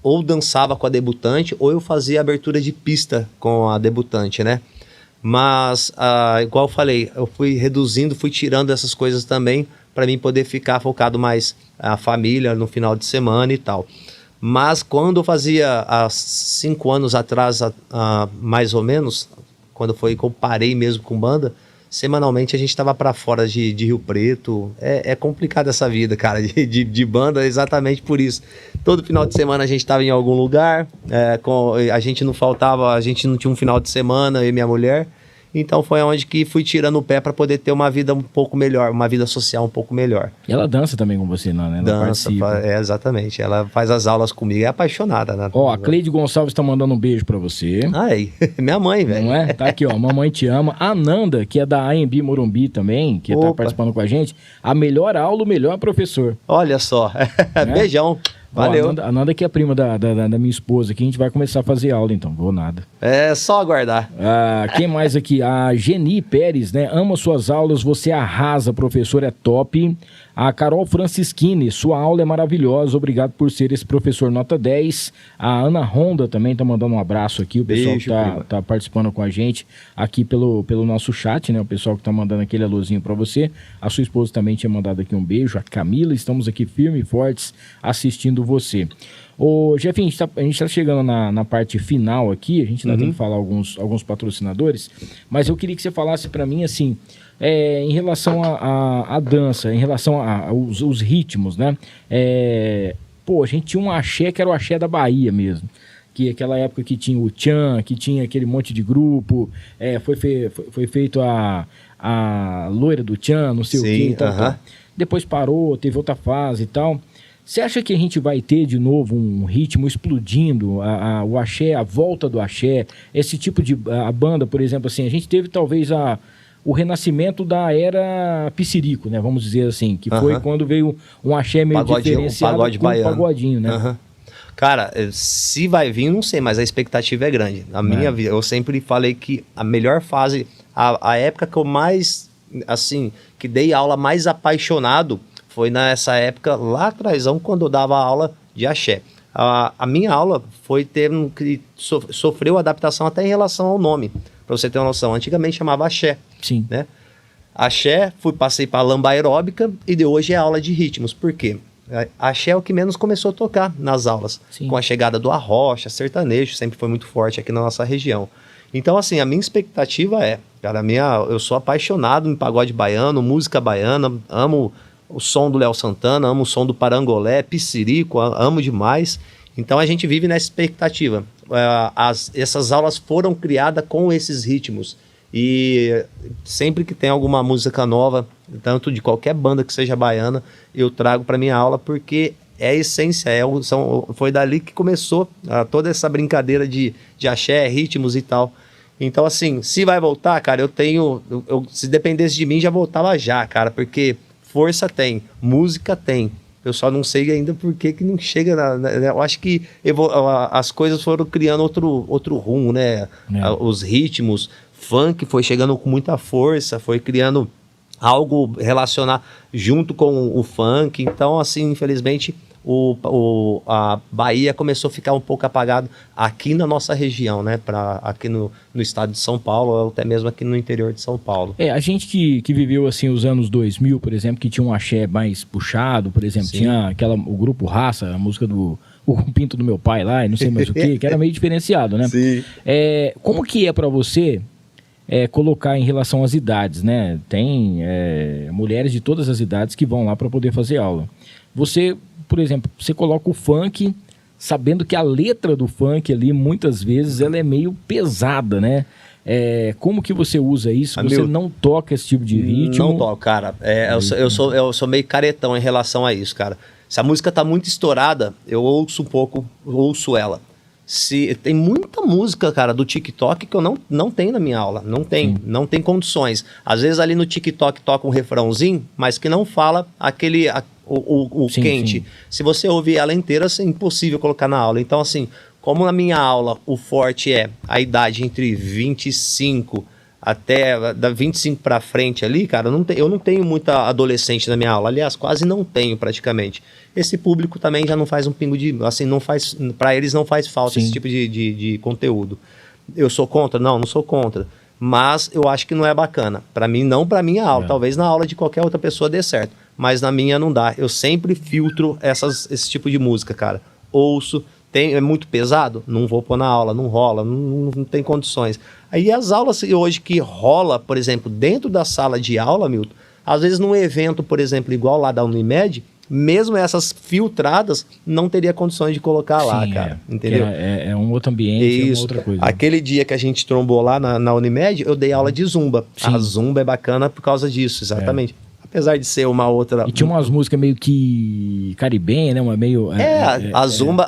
ou dançava com a debutante, ou eu fazia abertura de pista com a debutante, né? Mas, igual eu falei, eu fui reduzindo, fui tirando essas coisas também para mim poder ficar focado mais a família no final de semana e tal. Mas quando eu fazia, há 5 anos atrás, mais ou menos, quando foi que eu parei mesmo com banda, semanalmente a gente estava para fora de Rio Preto. É complicado essa vida, cara, de banda, exatamente por isso. Todo final de semana a gente estava em algum lugar, a gente não faltava, a gente não tinha um final de semana, eu e minha mulher. Então foi onde que fui tirando o pé para poder ter uma vida um pouco melhor, uma vida social um pouco melhor. E ela dança também com você, não, né? Ela Dança, participa. Exatamente. Ela faz as aulas comigo, é apaixonada, né? Ó, a Cleide Gonçalves tá mandando um beijo pra você. Ai, minha mãe, velho. Não é? Tá aqui, ó. Mamãe te ama. A Nanda, que é da AMB Morumbi também, que tá Opa. participando com a gente. A melhor aula, o melhor professor. Olha só. Beijão. Valeu. Ó, a Nanda que é prima da minha esposa aqui. A gente vai começar a fazer aula, então. Vou nada. É só aguardar. Quem mais aqui? A Geni Pérez, né? Amo suas aulas, você arrasa, professor, é top. A Carol Francischini, sua aula é maravilhosa, obrigado por ser esse professor nota 10. A Ana Honda também tá mandando um abraço aqui, o pessoal Beijo, que tá participando com a gente aqui pelo nosso chat, né? O pessoal que tá mandando aquele alôzinho pra você. A sua esposa também tinha mandado aqui um beijo. A Camila, estamos aqui firmes e fortes assistindo você. Ô, Jefinho, a gente tá chegando na parte final aqui, a gente ainda tem que falar alguns patrocinadores, mas eu queria que você falasse pra mim, assim, em relação à dança, em relação aos ritmos, né? A gente tinha um axé que era o axé da Bahia mesmo, que aquela época que tinha o Tchan, que tinha aquele monte de grupo, foi feito a loira do Tchan, não sei o quê, tal. Depois parou, teve outra fase e tal. Você acha que a gente vai ter de novo um ritmo explodindo, o axé, a volta do axé, esse tipo de... A banda, por exemplo, assim, a gente teve talvez o renascimento da era Pissirico, né? Vamos dizer assim, que foi quando veio um axé meio diferenciado pagode com baiano. um pagodinho, né? Cara, se vai vir, não sei, mas a expectativa é grande. Na minha vida, eu sempre falei que a melhor fase, a época que eu mais, assim, que dei aula mais apaixonado, foi nessa época, lá atrás, quando eu dava aula de axé. A minha aula foi que sofreu adaptação até em relação ao nome, para você ter uma noção. Antigamente chamava axé. Sim. Né? Axé, passei para lamba aeróbica e de hoje é aula de ritmos. Por quê? Axé é o que menos começou a tocar nas aulas. Sim. Com a chegada do arrocha, sertanejo, sempre foi muito forte aqui na nossa região. Então, assim, a minha expectativa cara, eu sou apaixonado em pagode baiano, música baiana, amo o som do Léo Santana, amo o som do Parangolé, Pissirico, amo demais. Então a gente vive nessa expectativa. Essas aulas foram criadas com esses ritmos. E sempre que tem alguma música nova, tanto de qualquer banda que seja baiana, eu trago para minha aula, porque é a essência, foi dali que começou toda essa brincadeira de axé, ritmos e tal. Então, assim, se vai voltar, cara, se dependesse de mim, já voltava já, cara, porque força tem, música tem. Eu só não sei ainda por que não chega eu acho que as coisas foram criando outro rumo, né? Os ritmos, funk foi chegando com muita força, foi criando algo relacionar junto com o funk. Então, assim, infelizmente, a Bahia começou a ficar um pouco apagado aqui na nossa região, né? Aqui no estado de São Paulo, ou até mesmo aqui no interior de São Paulo. A gente que viveu assim os anos 2000, por exemplo, que tinha um axé mais puxado, por exemplo, Sim. tinha o grupo Raça, a música do o Pinto do Meu Pai lá, e não sei mais o que era meio diferenciado, né? Sim. Como que é pra você colocar em relação às idades, né? Tem mulheres de todas as idades que vão lá para poder fazer aula. Você, por exemplo, você coloca o funk, sabendo que a letra do funk ali, muitas vezes, ela é meio pesada, né? Como que você usa isso? Você não toca esse tipo de ritmo? Não toco, cara. Eu sou meio caretão em relação a isso, cara. Se a música tá muito estourada, eu ouço um pouco, ouço ela. Se tem muita música, cara, do TikTok que eu não tenho na minha aula. Não tem condições. Às vezes ali no TikTok toca um refrãozinho, mas que não fala o Sim, quente. sim. Se você ouvir ela inteira, é impossível colocar na aula. Então, assim, como na minha aula o forte é a idade entre 25 até da 25 para frente ali, cara, eu não tenho muita adolescente na minha aula. Aliás, quase não tenho praticamente. Esse público também já não faz um pingo de... Assim, não faz... Para eles não faz falta Sim. esse tipo de conteúdo. Eu sou contra? Não sou contra. Mas eu acho que não é bacana. Para mim, não para minha aula. Talvez na aula de qualquer outra pessoa dê certo. Mas na minha não dá. Eu sempre filtro esse tipo de música, cara. Ouço... É muito pesado? Não vou pôr na aula, não rola, não tem condições. Aí as aulas hoje que rola, por exemplo, dentro da sala de aula, Milton, às vezes num evento, por exemplo, igual lá da Unimed, mesmo essas filtradas, não teria condições de colocar lá, cara. Entendeu? É um outro ambiente, é uma outra coisa. Aquele dia que a gente trombou lá na Unimed, eu dei aula de Zumba. Sim. A Zumba é bacana por causa disso, exatamente. Apesar de ser uma outra... E tinha umas músicas meio que caribenha, né? Uma meio... A Zumba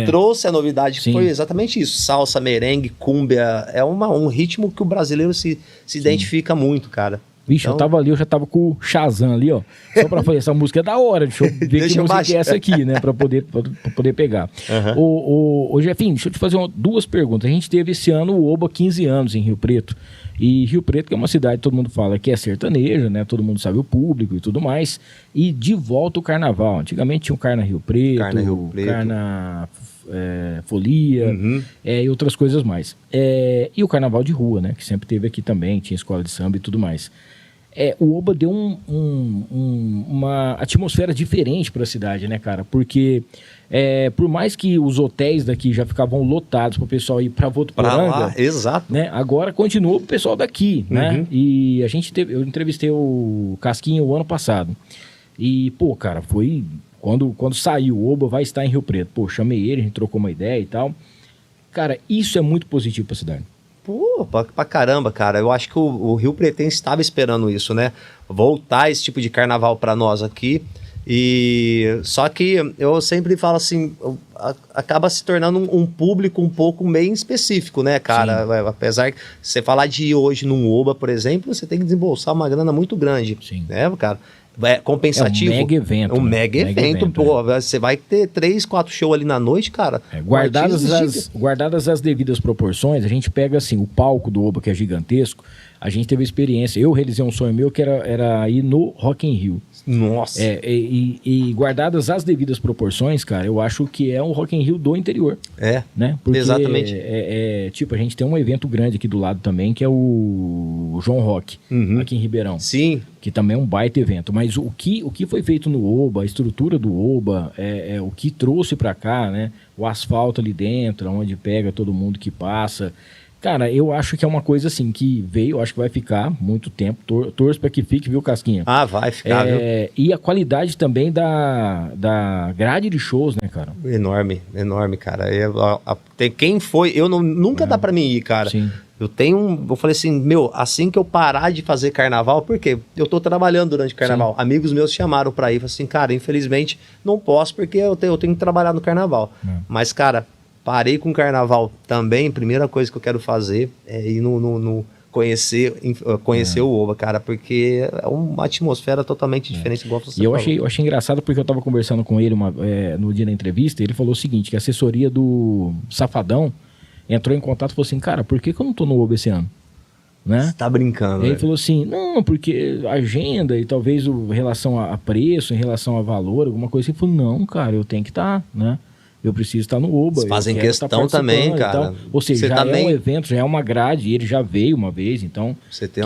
trouxe a novidade, que Sim. foi exatamente isso. Salsa, merengue, cúmbia. É um ritmo que o brasileiro se identifica muito, cara. Vixe, Então- eu já tava com o Shazam ali, ó. Só pra falar, essa música é da hora, deixa eu ver Deixa que eu música baixar. é essa aqui, né? Pra poder pegar. Ô, Jefinho, deixa eu te fazer duas perguntas. A gente teve esse ano o Oba 15 anos em Rio Preto. E Rio Preto, que é uma cidade, todo mundo fala que é sertaneja, né? Todo mundo sabe o público e tudo mais. E de volta o carnaval. Antigamente tinha o Carna Rio Preto, Carna Folia, e outras coisas mais. E o carnaval de rua, né? Que sempre teve aqui também, tinha escola de samba e tudo mais. O Oba deu uma atmosfera diferente para a cidade, né, cara? Porque por mais que os hotéis daqui já ficavam lotados para o pessoal ir para Votuporanga, Exato. né? Agora continua o pessoal daqui, né? E eu entrevistei o Casquinha o ano passado. E, pô, cara, foi... Quando saiu o Oba vai estar em Rio Preto. Pô, chamei ele, a gente trocou uma ideia e tal. Cara, isso é muito positivo para a cidade. Pô, pra caramba, cara. Eu acho que o Rio Pretense estava esperando isso, né? Voltar esse tipo de carnaval pra nós aqui. E só que eu sempre falo assim, acaba se tornando um público um pouco meio específico, né, cara? Apesar que você falar de ir hoje num Oba, por exemplo, você tem que desembolsar uma grana muito grande, né, cara? Compensativo. É um mega evento. Mega evento, pô. Você vai ter 3, 4 shows ali na noite, cara. Guardadas as devidas proporções, a gente pega assim, o palco do Oba, que é gigantesco, a gente teve experiência. Eu realizei um sonho meu que era ir no Rock in Rio. Nossa. E guardadas as devidas proporções, cara, eu acho que é um Rock in Rio do interior. Né? Porque exatamente. Tipo, a gente tem um evento grande aqui do lado também, que é o João Rock, aqui em Ribeirão. Sim. Que também é um baita evento. Mas o que foi feito no Oba, a estrutura do Oba, o que trouxe pra cá, né? O asfalto ali dentro, onde pega todo mundo que passa. Cara, eu acho que é uma coisa assim que veio, acho que vai ficar muito tempo. Torço pra que fique, viu, Casquinha? Vai ficar, viu? E a qualidade também da grade de shows, né, cara? Enorme, cara. Quem foi, nunca dá pra mim ir, cara. Sim. Eu falei assim, assim que eu parar de fazer carnaval, porque eu tô trabalhando durante o carnaval. Sim. Amigos meus chamaram pra ir, falaram assim, cara, infelizmente não posso porque eu tenho que trabalhar no carnaval. Mas, cara, parei com o carnaval também, primeira coisa que eu quero fazer é ir conhecer o Oba, cara, porque é uma atmosfera totalmente diferente, igual você falou. Eu achei engraçado porque eu tava conversando com ele no dia da entrevista, e ele falou o seguinte, que a assessoria do Safadão entrou em contato e falou assim, cara, por que eu não tô no Oba esse ano? Né? Você tá brincando, Ele falou assim, não, porque agenda e talvez em relação a preço, em relação a valor, alguma coisa assim. Ele falou, não, cara, eu tenho que estar, né? Eu preciso estar no Oba. Eles fazem questão também, cara. Ou seja, já é um evento, já é uma grade, e ele já veio uma vez, então... Você tem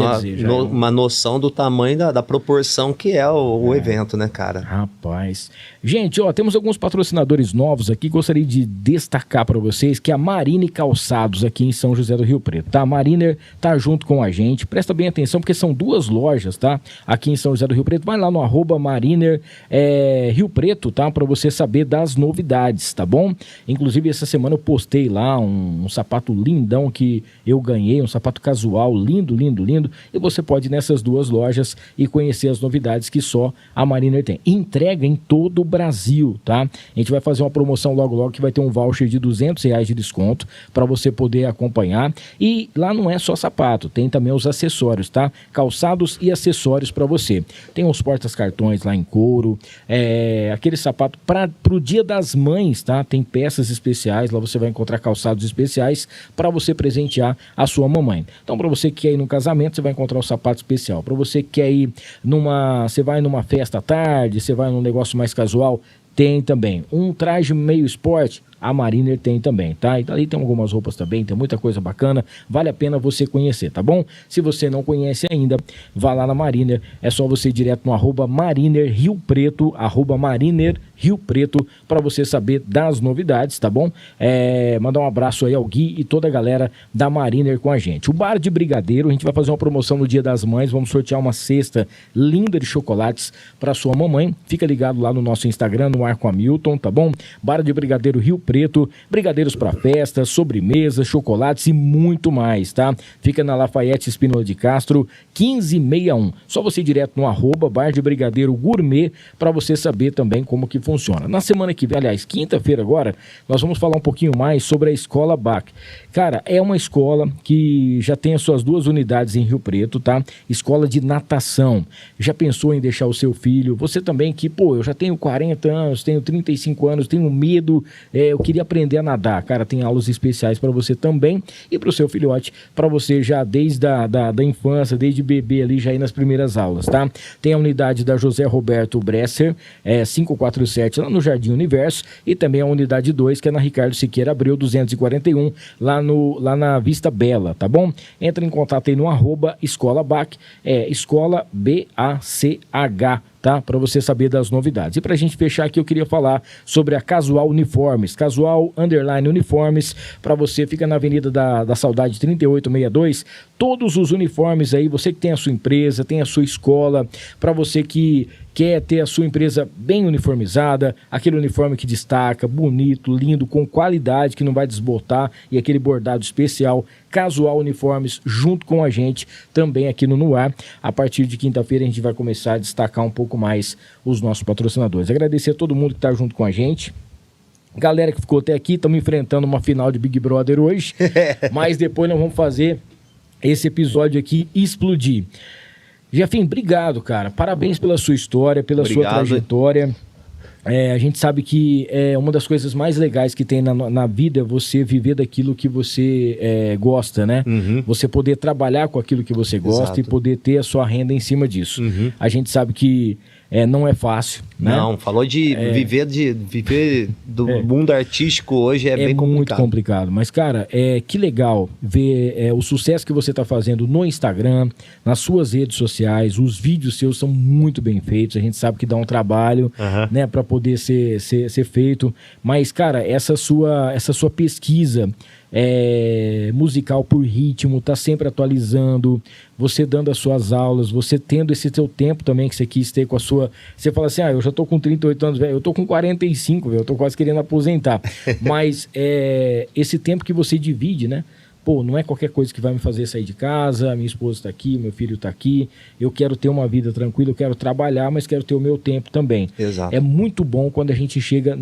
uma noção do tamanho, da proporção que é o evento, né, cara? Rapaz. Gente, temos alguns patrocinadores novos aqui, gostaria de destacar para vocês que a Mariner Calçados aqui em São José do Rio Preto, tá? A Mariner tá junto com a gente, presta bem atenção, porque são 2 lojas, tá? Aqui em São José do Rio Preto, vai lá no @Mariner Rio Preto, tá? Para você saber das novidades, tá bom? Inclusive, essa semana eu postei lá um sapato lindão que eu ganhei, um sapato casual, lindo, lindo, lindo. E você pode ir nessas duas lojas e conhecer as novidades que só a Mariner tem. Entrega em todo o Brasil, tá? A gente vai fazer uma promoção logo que vai ter um voucher de R$200 de desconto para você poder acompanhar. E lá não é só sapato, tem também os acessórios, tá? Calçados e acessórios para você. Tem uns portas-cartões lá em couro, aquele sapato para o Dia das Mães, tá? Tem peças especiais, lá você vai encontrar calçados especiais para você presentear a sua mamãe. Então, para você que quer ir num casamento, você vai encontrar um sapato especial. Para você que quer ir você vai numa festa à tarde, você vai num negócio mais casual, tem também. Um traje meio esporte, a Mariner tem também, tá? E ali tem algumas roupas também, tem muita coisa bacana, vale a pena você conhecer, tá bom? Se você não conhece ainda, vá lá na Mariner, é só você ir direto no @Mariner Rio Preto, @Mariner Rio Preto, para você saber das novidades, tá bom? Mandar um abraço aí ao Gui e toda a galera da Mariner com a gente. O Bar de Brigadeiro, a gente vai fazer uma promoção no Dia das Mães, vamos sortear uma cesta linda de chocolates para sua mamãe, fica ligado lá no nosso Instagram, no Ar com Hamilton, tá bom? Bar de Brigadeiro Rio Preto, brigadeiros para festa, sobremesas, chocolates e muito mais, tá? Fica na Lafayette Espínola de Castro, 1561. Só você ir direto no @Bar de Brigadeiro Gourmet para você saber também como que funciona. Na semana que vem, aliás, quinta-feira agora, nós vamos falar um pouquinho mais sobre a Escola Bach. Cara, é uma escola que já tem as suas 2 unidades em Rio Preto, tá? Escola de natação. Já pensou em deixar o seu filho? Você também que, eu já tenho 40 anos, tenho 35 anos, tenho medo, eu queria aprender a nadar. Cara, tem aulas especiais para você também e para o seu filhote, para você já desde da infância, desde bebê ali, já ir nas primeiras aulas, tá? Tem a unidade da José Roberto Bresser, 547, lá no Jardim Universo, e também a unidade 2, que é na Ricardo Siqueira Abreu, 241, lá na Vista Bela, tá bom? Entra em contato aí no @Escola Bach, Escola BACH, tá? Para você saber das novidades. E para a gente fechar aqui, eu queria falar sobre a Casual Uniformes, Casual _ Uniformes, para você, fica na Avenida da Saudade 3862, todos os uniformes aí, você que tem a sua empresa, tem a sua escola, para você que quer ter a sua empresa bem uniformizada, aquele uniforme que destaca, bonito, lindo, com qualidade, que não vai desbotar, e aquele bordado especial, Casual Uniformes, junto com a gente, também aqui no Ar. A partir de quinta-feira a gente vai começar a destacar um pouco mais os nossos patrocinadores. Agradecer a todo mundo que está junto com a gente. Galera que ficou até aqui, estamos enfrentando uma final de Big Brother hoje, mas depois nós vamos fazer esse episódio aqui explodir. Jefim, obrigado, cara. Parabéns pela sua história, pela sua trajetória. A gente sabe que uma das coisas mais legais que tem na vida é você viver daquilo que você gosta, né? Uhum. Você poder trabalhar com aquilo que você gosta. Exato. E poder ter a sua renda em cima disso. Uhum. A gente sabe que não é fácil, né? Não, falou de viver do mundo artístico hoje é bem complicado. É muito complicado, mas cara, que legal ver o sucesso que você está fazendo no Instagram, nas suas redes sociais, os vídeos seus são muito bem feitos, a gente sabe que dá um trabalho, né, para poder ser feito, mas cara, essa sua pesquisa musical por ritmo, tá sempre atualizando, você dando as suas aulas, você tendo esse seu tempo também que você quis ter com a sua... Você fala assim, eu já tô com 38 anos, velho, eu tô com 45, velho, eu tô quase querendo aposentar. Mas esse tempo que você divide, né? Não é qualquer coisa que vai me fazer sair de casa, minha esposa está aqui, meu filho está aqui, eu quero ter uma vida tranquila, eu quero trabalhar, mas quero ter o meu tempo também. Exato. É muito bom quando a gente chega...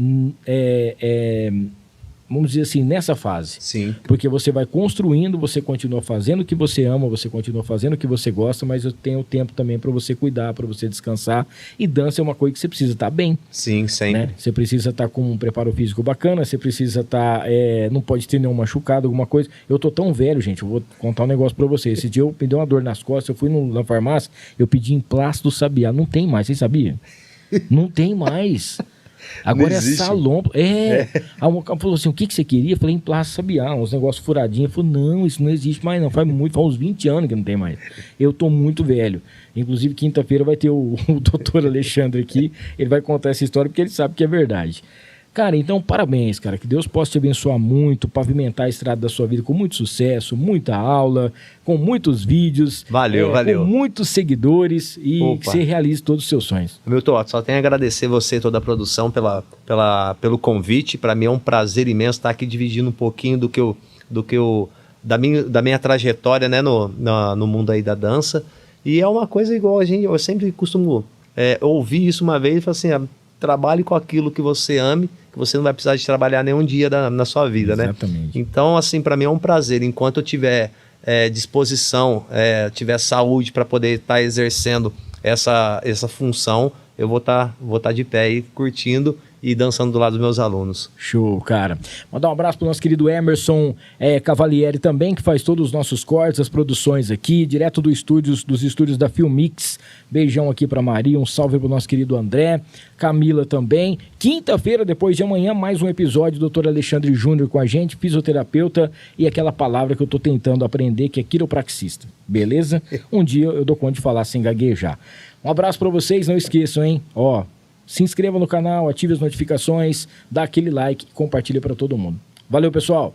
vamos dizer assim, nessa fase. Sim. Porque você vai construindo, você continua fazendo o que você ama, você continua fazendo o que você gosta, mas eu tenho tempo também para você cuidar, para você descansar. E dança é uma coisa que você precisa estar bem. Sim, sempre. Né? Você precisa estar com um preparo físico bacana, você precisa estar... não pode ter nenhum machucado, alguma coisa. Eu tô tão velho, gente, eu vou contar um negócio para você. Esse dia eu me deu uma dor nas costas, eu fui na farmácia, eu pedi emplasto sabiá. Não tem mais, vocês sabiam? Não tem mais. Agora é salão. A moça falou assim, o que você queria? Eu falei, emplasto sabiá, uns negócios furadinhos. Ele falou, não, isso não existe mais não. Faz uns 20 anos que não tem mais. Eu tô muito velho. Inclusive, quinta-feira vai ter o doutor Alexandre aqui. Ele vai contar essa história porque ele sabe que é verdade. Cara, então parabéns, cara. Que Deus possa te abençoar muito, pavimentar a estrada da sua vida com muito sucesso, muita aula, com muitos vídeos. Valeu. Com muitos seguidores e que você realize todos os seus sonhos. Milton, só tenho a agradecer você e toda a produção pelo convite. Para mim é um prazer imenso estar aqui dividindo um pouquinho da minha trajetória, né, no mundo aí da dança. E é uma coisa igual eu sempre costumo ouvir isso uma vez e falar assim, trabalhe com aquilo que você ame, que você não vai precisar de trabalhar nenhum dia na sua vida, Exatamente. Né? Então, assim, para mim é um prazer. Enquanto eu tiver disposição, tiver saúde para poder estar exercendo essa função, eu vou estar de pé aí, curtindo e dançando do lado dos meus alunos. Show, cara. Mandar um abraço pro nosso querido Emerson Cavalieri também, que faz todos os nossos cortes, as produções aqui, direto dos estúdios da Filmix. Beijão aqui pra Maria, um salve pro nosso querido André, Camila também. Quinta-feira, depois de amanhã, mais um episódio do Dr. Alexandre Júnior com a gente, fisioterapeuta e aquela palavra que eu tô tentando aprender, que é quiropraxista. Beleza? Um dia eu dou conta de falar sem gaguejar. Um abraço pra vocês, não esqueçam, hein? Se inscreva no canal, ative as notificações, dá aquele like e compartilha para todo mundo. Valeu, pessoal!